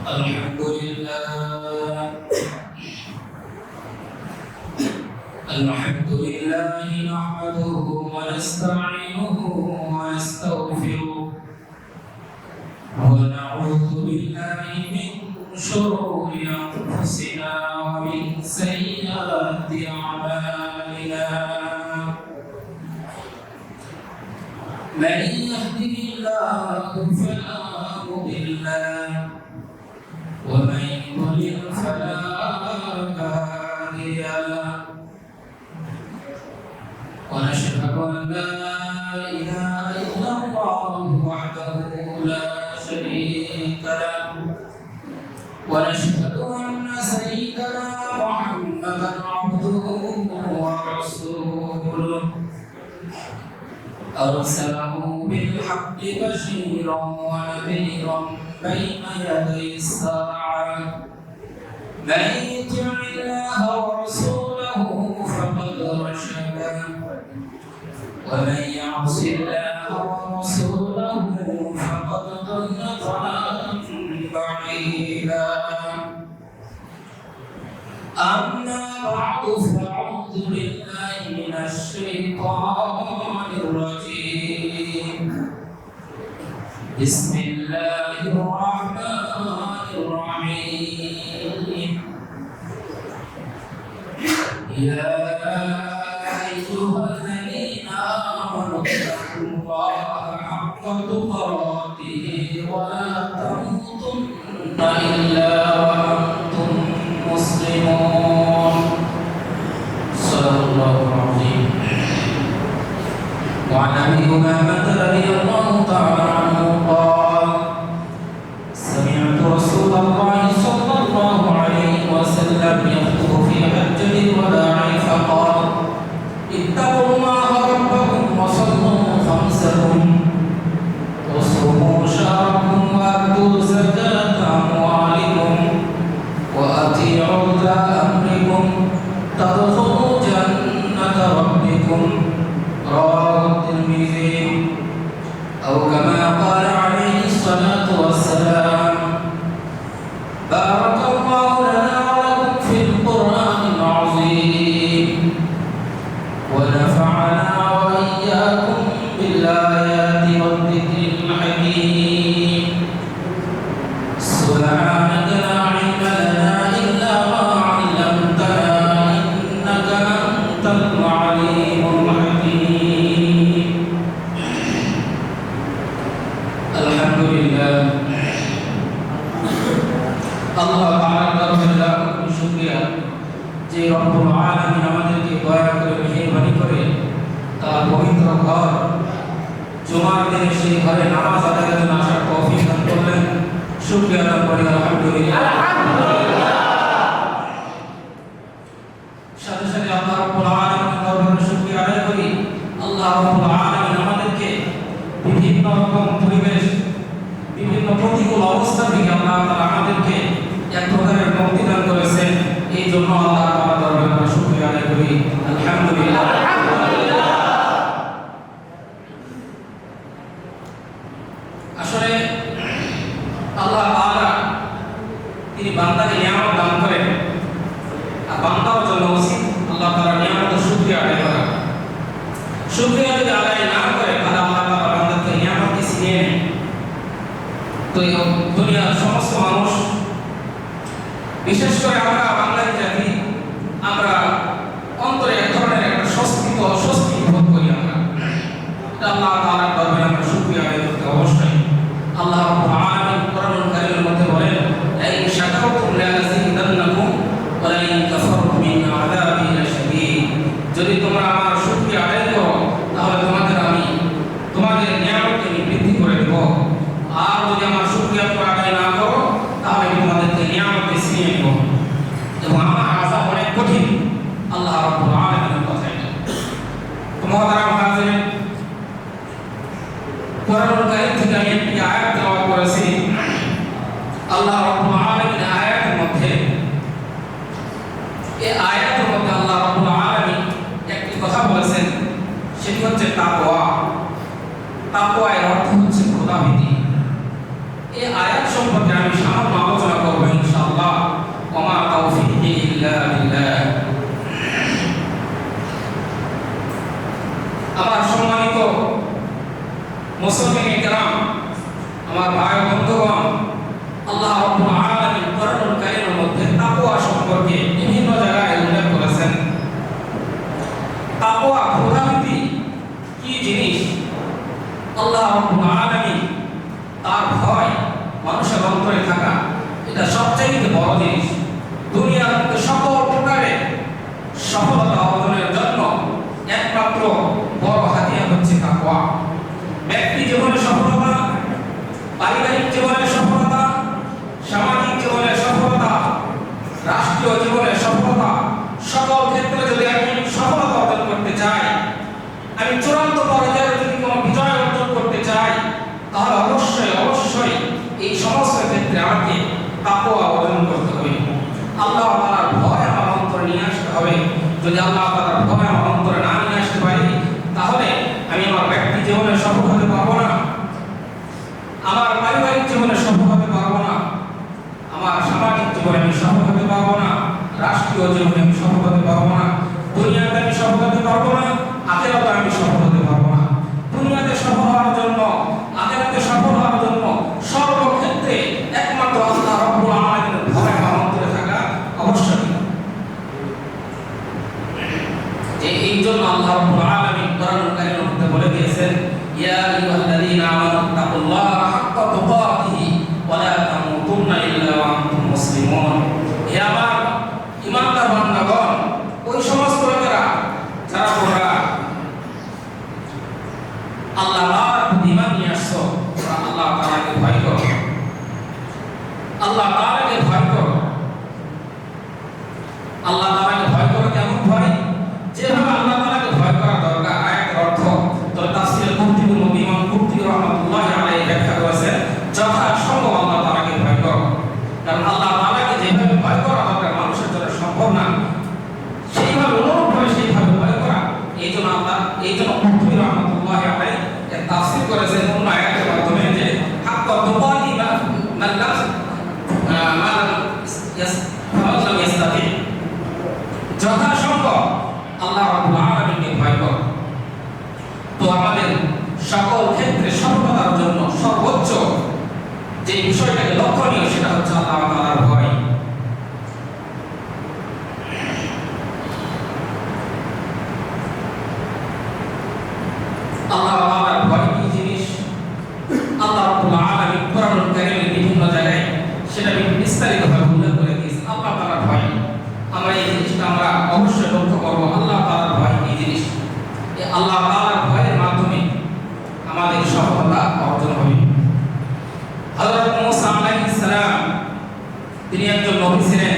الحمد لله نحمده ونستعينه ونستغفره ونعوذ بالله من شرور أنفسنا ومن سيئات أعمالنا من يهده الله فلا مضل له ومن يضلل فلا هادي له ونشهد أن لا إله إلا الله وحده لا شريك له ونشهد أن سيدنا محمدا عبده ورسوله أرسله بالحق بشيرا ونذيرا بين يدي الساعة من يطع الله ورسوله فقد رشد ومن يعص الله ورسوله فقد ضل ضلالا بعيدا أما بعد فأعوذ بالله من الشيطان الرجيم بسم الله الرحمن الرحيم يا أيها الذين آمنوا اتقوا الله حق تقاته ولا تموتن إلا وأنتم مسلمون صدق الله العظيم. وعن أبي أمامة رضي الله تعالى عنه قال سمعت رسول الله صلى الله عليه وسلم يخطب في حجة الوداع فقال اتقوا الله ربكم وصلوا خمسكم وصوموا شهركم وأدوا زكاة أموالكم وأطيعوا ذا أمركم تدخلوا جنة ربكم رواه الترمذي أو كما قال عليه الصلاة والسلام بارك الله لنا ولكم في القرآن العظيم ونفعنا وإياكم بالآيات والذكر الحكيم سبحانك لا علم لنا إلا ما علمتنا إنك أنت العليم الحكيم. الحمد لله আল্লাহ তাআলার দরবারে লাখ শুকরিয়া যে রব্বুল আলামিন আমাদেরকে দয়া করে মেহেরবানি করে তার পবিত্র ঘর জুমার দিনে সেই ঘরে নামাজ আদায়ের জন্য আসার তৌফিক দান করলেন। শুকরিয়া আদায় করি আলহামদুলিল্লাহ। সাথে সাথে আল্লাহ রাব্বুল আলামিনের দরবারে শুকরিয়া আদায় করি আল্লাহ রাব্বুল আলামিন আমাদেরকে বিভিন্ন রকম পরিবেশ বিভিন্ন প্রতিকূল অবস্থা থেকে আল্লাহ তাআলা আমাদেরকে এক প্রকারের মুক্তি দান করেছেন। এই জন্য আল্লাহ তাআলার দরবারে শুকরিয়া আদায় করি আলহামদুলিল্লাহ। আসলে আল্লাহ তাআলা তিনি বান্দাকে নিয়ামত দান করেন আর বান্দার জন্য উচিত আল্লাহ তাআলার নিয়ামতের শুকরিয়া আদায় করা। শুকরিয়া যদি আদায় না করে তাহলে আল্লাহ তাআলা বান্দাকে নিয়ামত ছিনিয়ে নেন। তো দুনিয়ার সমস্ত মানুষ বিশেষ করে আমরা বাঙালি জাতি আমরা অন্তরে এক ধরনের একটা স্বস্তি বোধ করি। আমরা আল্লাহ তাআলার দরবারে আমরা শুকরিয়া আদায় করতে অবশ্যই। আল্লাহ রাব্বুল আলামিন কোরআনুল কারীমের মধ্যে বলেন লাইন শাকারতুম লাযিদান্নাকুম ওয়া লাইন কাফারতুম মিন আযাবি লাশাদীদ। যদি তোমরা আমার শুকরিয়া আদায় করো তাহলে তোমাদের নিয়ামতকে আমি বৃদ্ধি করে দেব, আর যদি আমার শুকরিয়া আদায় না করো তাহলে আমি তোমাদেরকে নিয়ামতে ছিনিয়ে নেব এবং আমার আযাব অনেক কঠিন। আল্লাহ রাব্বুল আলামিনের কথা এটা। তো মুহতারাম হাজিরিন, কোরআনুল কারীম থেকে আমি একটি আয়াত তেলাওয়াত করেছি। আল্লাহ রাব্বুল আলামিন আয়াতের মধ্যে আল্লাহ রাব্বুল আলামিন একটি কথা বলেছেন, সেটি হচ্ছে তাকওয়া। তাকওয়া এর অর্থ হচ্ছে খোদাভীতি। এই আয়াত সম্পর্কে আমি সামান্য আলোচনা এটা সবচেয়ে বড় জিনিস। দুনিয়ার সকল প্রকারের সফলতা অর্জনের জন্য একমাত্র বড় হাতিয়ার হচ্ছে তাকওয়া। ব্যক্তি জীবনে সফলতা, পারিবারিক জীবনে সফলতা, সামাজিক জীবনে সফলতা, রাষ্ট্রীয় জীবনে সফলতা, সকল ক্ষেত্রে যদি আমি সফলতা অর্জন করতে চাই, আমি চূড়ান্ত পর্যায়ে যদি কোনো বিজয় অর্জন করতে চাই, তাহলে অবশ্যই এই সমস্ত ক্ষেত্রে আমাকে তাকওয়া অর্জন করতে হবে। আল্লাহ তাআলার ভয় আমার অন্তরে নিয়ে আসতে হবে। যদি আল্লাহ তাআলার ভয় আমার অন্তরে না নিয়ে আসতে পারি, তাহলে আমি আমার ব্যক্তি জীবনে সফল হতে পারবো না, আমার পারিবারিক জীবনে সফল হতে পারবো না, আমার সামাজিক জীবনে আমি সফল হতে পারবো না, রাষ্ট্রীয় জীবনে আমি সফল হতে পারবো না, দুনিয়াতে আমি সফল হতে পারবো না, আখিরাতে আমি সফল হতে পারবো না। দুনিয়াতে সফল হওয়ার জন্য, আখিরাতে সফল হওয়ার জন্য সর্বক্ষেত্রে একমাত্র আল্লাহ রাব্বুল আলামিনের ভয় আমার অন্তরে থাকা আবশ্যক। যে এই জন্য আল্লাহ রাব্বুল আলামিন কোরআনুল কারীমের মধ্যে বলে দিয়েছেন, ইয়া আইয়ুহাল্লাযীনা আমানু তাকুল্লাহা হাক্কা তুকাতিহি ওয়া লা তামুতুন্না ইল্লা ওয়া আনতুম মুসলিমুন। হে আমার ঈমানদার বান্দাগণ, ওই সমস্ত লোকেরা যারা তোমরা আল্লাহর প্রতি ঈমান নিয়ে আসছো, তোমরা আল্লাহ তাআলাকে ভয় করো, আল্লাহ তাআলাকে ভয় করো। আল্লাহ তাআলাকে ভয় করো কেমন ভয়? যেভাবে আল্লাহ তাআলাকে ভয় করা দরকার। আয়াতের অর্থ তো তাফসীরে কুরতুবী ইমাম কুরতুবী রাহমাতুল্লাহি আলাইহি ব্যাখ্যা করেছেন, যথাসম্ভব আল্লাহ তাআলাকে ভয় করো। কারণ আল্লাহ তাআলাকে যেভাবে ভয় করা দরকার মানুষের জন্য সম্ভব না, সেইভাবে অনুরূপভাবে সেইভাবে ভয় করা। এই জন্য কুরতুবী রাহমাতুল্লাহি আলাইহি এর তাফসীর করেছেন অন্য আয়াতের মাধ্যমে যে হাক্কা তুকাতি মান লাম ইয়াস্তাতি, যথাসম্ভব আল্লাহ রাব্বুল আলামিনকে ভয় করো। তো আমাদের সকল ক্ষেত্রে সফলতার জন্য সর্বোচ্চ যে বিষয়টাকে লক্ষণীয় সেটা হচ্ছে আল্লাহ তাআলার ভয়। আল্লাহ তাআলার ভয় কি জিনিস? আল্লাহ রাব্বুল আলামিন কোরআনুল কারীমের বিভিন্ন জায়গায় সেটা বিস্তারিতভাবে উল্লেখ করে দিয়েছেন। আল্লাহ তাআলার ভয় আমরা এই জিনিসটা আমরা অবশ্যই লক্ষ্য করব। আল্লাহ তাআলার ভয় এই জিনিস, এই আল্লাহ তাআলার ভয়ের মাধ্যমে আমাদের সফলতা অর্জন হবে। হযরত মূসা আলাইহিস সালাম তিনি একজন নবী ছিলেন।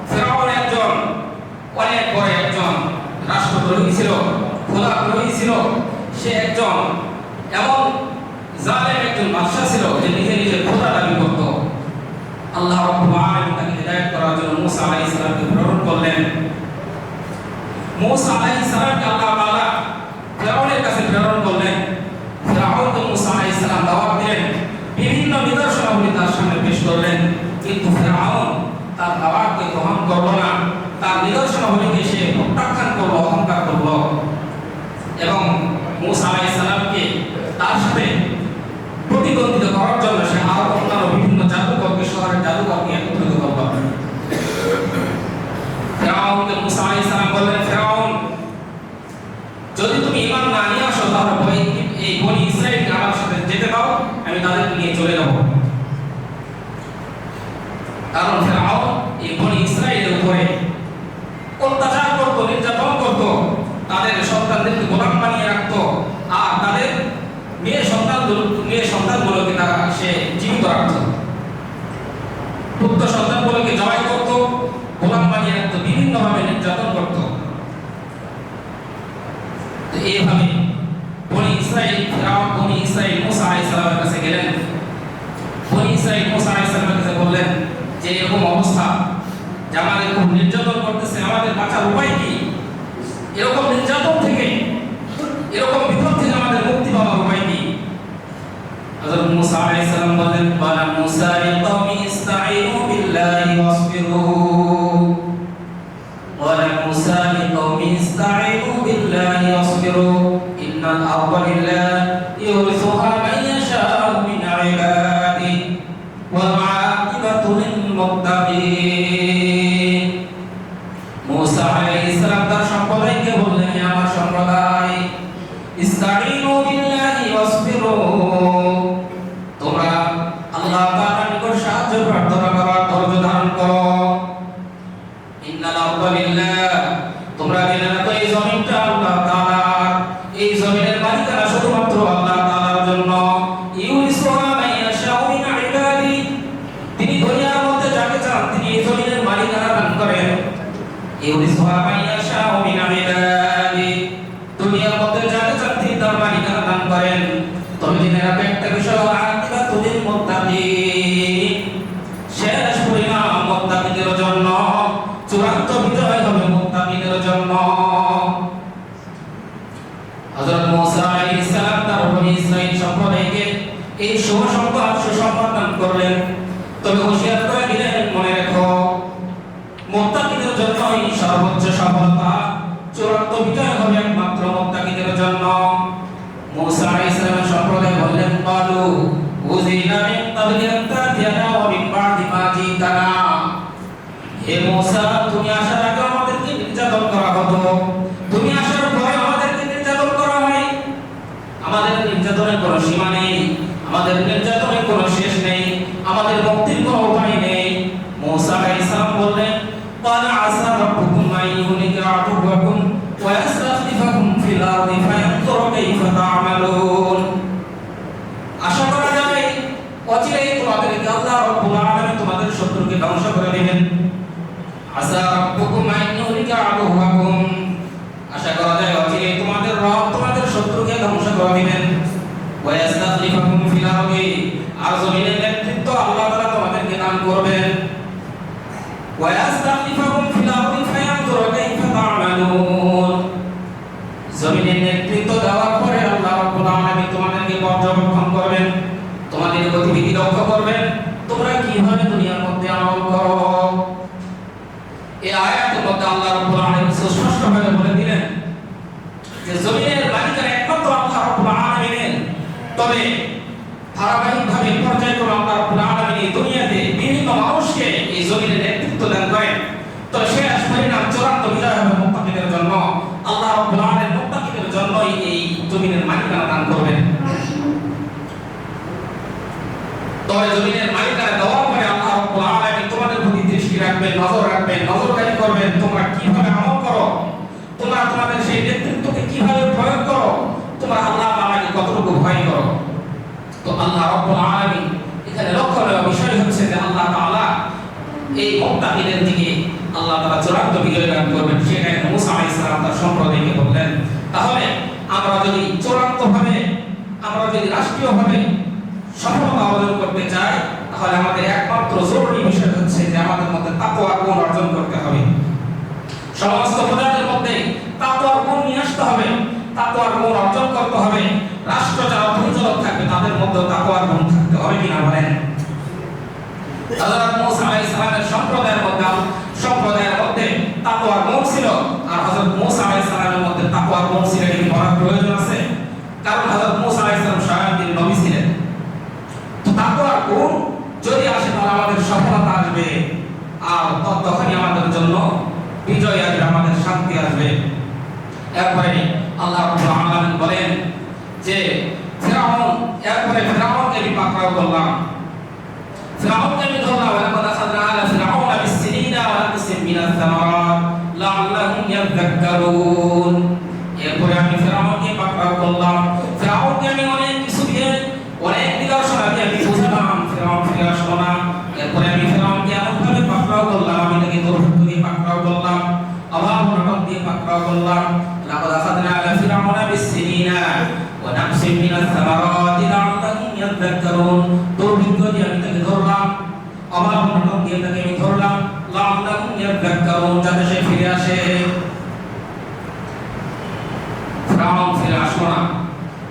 ফিরআউন একজন অনেক বড় একজন রাষ্ট্রদ্রোহী ছিল, খোদাদ্রোহী ছিল। সে একজন এমন জালেম একজন বাদশা ছিল যে নিজে খোদা দাবি করত। আল্লাহ রাব্বুল আলামিন তাকে হিদায়াত করার জন্য মূসা আলাইহিস সালামকে প্রেরণ করলেন। মূসা আলাইহিস সালামকে আল্লাহ তাআলা ফিরআউনের কাছে প্রেরণ করলেন। ফিরআউনকে মূসা আলাইহিস সালাম দাওয়াত দিলেন, বিভিন্ন নিদর্শনাবলী তার সামনে পেশ করলেন, কিন্তু ফিরআউন তার দাওয়াতকে গ্রহণ করল না। তার নিদর্শনাবলীকে সে প্রত্যাখ্যান করল, অহংকার করল এবং মূসা আলাইহিস সালামকে তার সাথে প্রতিদ্বন্দ্বিতা করার জন্য সে আরো অন্যান্য বিভিন্ন জাদুকরকে, শহরের জাদুকরকে একত্রিত করল। ফিরআউনকে মূসা আলাইহিস সালাম বললেন, ফিরআউন যদি তুমি ঈমান না নিয়ে আসো তাহলে এই বনি ইসরাঈলকে আমার সাথে যেতে দাও, আমি তাদেরকে নিয়ে চলে যাব। কারণ ফিরআউন এই বনি ইসরাঈলের উপরে অত্যাচার করত, নির্যাতন করত, তাদের সন্তানদেরকে গোলাম বানিয়ে রাখত, আর তাদের মেয়ে সন্তানগুলোকে তারা সে জীবিত রাখত, পুত্র সন্তানগুলোকে জবাই করত, গোলাম বানিয়ে রাখত, বিভিন্নভাবে নির্যাতন করত। তো এইভাবে বনি ইসরাঈল মূসা আলাইহিস সালামের কাছে গেলেন। বনি ইসরাঈল মূসা আলাইহিস সালামের কাছে বললেন যে এরকম অবস্থা, যে আমাদের খুব নির্যাতন করতেছে, আমাদের বাঁচার উপায় কি? এরকম নির্যাতন থেকে, এরকম বিপদ থেকে আমাদের মুক্তি পাওয়ার উপায় কি? হযরত মূসা আলাইহিস সালাম বলেন, বালা মূসা লিকাওমি ইসতাঈনু বিল্লাহি ওয়াসবিরু, বালা মূসা লিকাওমি ইসতাঈনু বিল্লাহি ওয়াসবিরু, ইন্নাল আরদা লিল্লাহি ইউরিসুহা মান ইয়াশাউ মিন ইবাদিহি ওয়া আকিবাতু লিল মুত্তাকিন। মূসা আলাইহিস সালাম তার সম্প্রদায়কে বললেন, হে আমার সম্প্রদায়, ইসতাঈনু বিল্লাহি ওয়াসবিরু, তোমরা আল্লাহ তাআলার নিকট সাহায্য প্রার্থনা করো, দুনিয়ার মধ্যে যাকে চান তিনি এই জমিনের মালিকানা দান করেন। ইউরিসুহা মান ইয়াশাউ মিন ইবাদি, দুনিয়ার মধ্যে যাকে চান তিনি তার মালিকানা দান করেন। তবে জেনে রাখো একটা বিষয়, আকিবাতুল লিল মুত্তাকিন, শেষ পরিণাম মুত্তাকিদের জন্য, চূড়ান্ত বিজয় হবে মুত্তাকিদের জন্য। হযরত মুসা আলাইহিস সালাম তার বনী ইসরাইল সম্প্রদায়কে এই সুসংবাদ দান করলেন। তবে হুঁশিয়ার করে দিলেন, মনে রেখো মুত্তাকিদের জন্যই সর্বোচ্চ সফলতা, চূড়ান্ত বিজয় হবে একমাত্র মুত্তাকিদের জন্য। মুসা আলাইহিস সালামের সম্প্রদায় বললেন, ক্বালু উযিনা মিন ক্বাবলি আন তাতিয়ানা ওয়া মিন বা'দি মা জিতানা, হে মুসা তুমি আসার আগে আমাদেরকে নির্যাতন করা হতো, তুমি আসার পরে আমাদেরকে নির্যাতন করা হয়। আমাদের নির্যাতনের কোনো সীমা নেই, আমাদের নির্যাতনের কোনো শেষ নেই, আমাদের মুক্তির কোনো উপায় নেই। মুসা আলাইহিস সালাম বললেন, ক্বালা আসা রাব্বুকুম আন ইউহলিকা আদুওয়াকুম ওয়া ইয়াসতাখলিফাকুম ফিল আরদি ফায়ানজুরা কাইফা তা'মালুন। আশা করা যায় অচিরেই তোমাদেরকে আল্লাহ রাব্বুল আলামিন তোমাদের শত্রুকে ধ্বংস করে দিবেন। আসা রাব্বুকুম আন ইউহলিকা আদুওয়াকুম, আশা করা যায় অচিরেই তোমাদের রব তোমাদের শত্রুকে ধ্বংস করে দিবেন। ওয়া ইয়াসতাখলিফাকুম ফিল আরদি, আর জমিনের নেতৃত্ব আল্লাহ তাআলা তোমাদেরকে দান করবেন। ওয়া ইয়াসতাখলিফাকুম ফিল আরদি ফায়ানজুরা কাইফা তা'মালুন, জমিনের নেতৃত্ব দেওয়ার পরে আল্লাহ রাব্বুল আলামিন তোমাদেরকে পর্যবেক্ষণ করবেন, তোমাদের গতিবিধি লক্ষ্য করবেন, তোমরা কিভাবে দুনিয়ার মধ্যে আমল করো। এই আয়াতের মধ্যে আল্লাহ রাব্বুল আলামিন স্পষ্টভাবে বলে দিলেন যে জমিনের মালিকানা একমাত্র আল্লাহ রাব্বুল আলামিনের। তবে ধারাবাহিকভাবে পর্যায়ক্রমে আল্লাহ রাব্বুল আলামিন এই দুনিয়াতে বিভিন্ন মানুষকে এই জমিনের নেতৃত্ব দান করেন। তো শেষ পরিণাম চূড়ান্ত বিজয় হবে মুত্তাকিদের জন্য। আল্লাহ রাব্বুল আলামিন মুত্তাকিদের জন্যই এই জমিনের মালিকানা দান করবেন। তবে জমিনের মালিকানা দেওয়ার পরে আল্লাহ রাব্বুল আলামিন তোমাদের প্রতি দৃষ্টি রাখবেন, নজর রাখবেন, নজরদারি করবেন, তোমরা কিভাবে আমল করো, তোমরা তোমাদের সেই নেতৃত্বকে কিভাবে প্রয়োগ করো, তোমরা আল্লাহ তাআলাকে কতটুকু ভয় করো। তো আল্লাহ রাব্বুল আলামিন এখানে লক্ষণীয় বিষয় হচ্ছে যে আল্লাহ তাআলা এই মুত্তাকিদের দিকে আল্লাহ তাআলা চূড়ান্ত বিজয় দান করবেন। সেটা মুসা আলাইহিস সালাম তার সম্প্রদায়কে বললেন। তাহলে আমরা যদি চূড়ান্তভাবে, আমরা যদি রাষ্ট্রীয়ভাবে সফলতা অর্জন করতে চাই, তাহলে আমাদের একমাত্র জরুরি বিষয় হচ্ছে যে আমাদের মধ্যে তাকওয়ার গুণ অর্জন করতে হবে। সমস্ত প্রজাদের মধ্যে তাকওয়ার গুণ নিয়ে আসতে হবে, তাকওয়ার গুণ অর্জন করতে হবে। রাষ্ট্র যারা পরিচালক থাকবে তাদের মধ্যে তাকওয়ার গুণ থাকতে হবে কিনা বলেন। হযরত মুসা আলাইহিস সালামের সম্প্রদায়ের মধ্যে তাকওয়ার গুণ ছিল, আর হযরত মুসা আলাইহিস সালামের মধ্যে তাকওয়ার গুণ ছিল, এটি বলার প্রয়োজন আছে। কারণ হযরত মুসা আলাইহিস সালাম স্বয়ং তিনি নবী ছিলেন। তো তাকওয়ার গুণ যদি আসে তাহলে আমাদের সফলতা আসবে, আর তখনই আমাদের জন্য বিজয় আসবে, আমাদের শান্তি আসবে। এরপরে আল্লাহ রাব্বুল আলামিন বলেন যে ফিরআউনকে আমি পাকড়াও করলাম, ফিরআউনকে আমি ধরলাম। ওয়ালাকাদ আখাযনা আলা ফিরআউনা বিস-সিনিনা ওয়া নাকসিম মিনাস সামারাত লাআল্লাহুম ইয়াযাক্কারুন। এরপরে আমি ফিরআউনকে পাকড়াও করলাম, ফিরআউনকে আমি অনেক কিছু দিয়ে, অনেক নিদর্শন দিয়ে আমি বুঝালাম, ফিরআউন ফিরে আসলো না। এরপরে আমি ফিরআউনকে এমনভাবে পাকড়াও করলাম, আমি তাকে দুর্ভিক্ষ দিয়ে পাকড়াও করলাম, অভাব অনটন দিয়ে পাকড়াও করলাম। লাকাদ আখাযনা আলা ফিরআউনা বিস-সিনিনা ওয়া নাকসিম মিনাস সামারাত লাআল্লাহুম ইয়াযাক্কারুন। দুর্ভিক্ষ দিয়ে আমি তাকে ধরলাম, অভাব অনটন দিয়ে তাকে আমি ধরলাম, লাআল্লাহুম ইয়াযাক্কারুন, যাতে সে ফিরে আসে। ফিরআউন ফিরে আসলো না,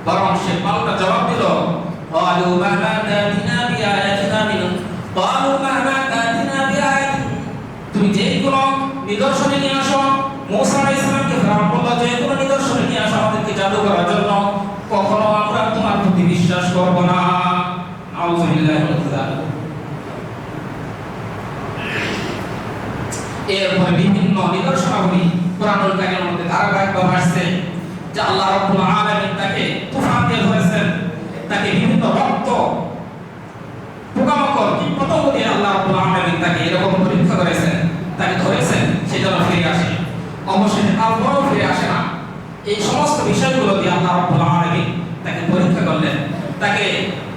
বরং সে পাল্টা জবাব দিল, ক্বালু মাহমা তা'তিনা বিআয়াতিনা মিন, ক্বালু মাহমা তা'তিনা বিআয়াতিন, তুমি যে কোনো নিদর্শন নিয়ে আসো। মুসা আলাইহিস সালামকে ফিরআউন বলল, যে কোনো নিদর্শন নিয়ে আসো আমাদেরকে জাদু করার জন্য, কখনো আমরা তোমার প্রতি বিশ্বাস করব না। আউযুবিল্লাহি মিনাশ যালিক। এরপরে বিভিন্ন নিদর্শনাবলী কোরআনুল কারীমের মধ্যে ধারাবাহিকভাবে আসছে যে আল্লাহ রাব্বুল আলামিন তাকে তুফান দিয়ে ধরেছেন, তাকে বিভিন্ন রক্ত পোকামাকড় কীটপতঙ্গ দিয়ে আল্লাহ রাব্বুল আলামিন তাকে এরকম পরীক্ষা করেছেন, তাকে ধরেছেন, সে যেন ফিরে আসে। অবশেষে তারপরও ফিরে আসে না। এই সমস্ত বিষয়গুলো দিয়ে আল্লাহ রাব্বুল আলামিন তাকে পরীক্ষা করলেন, তাকে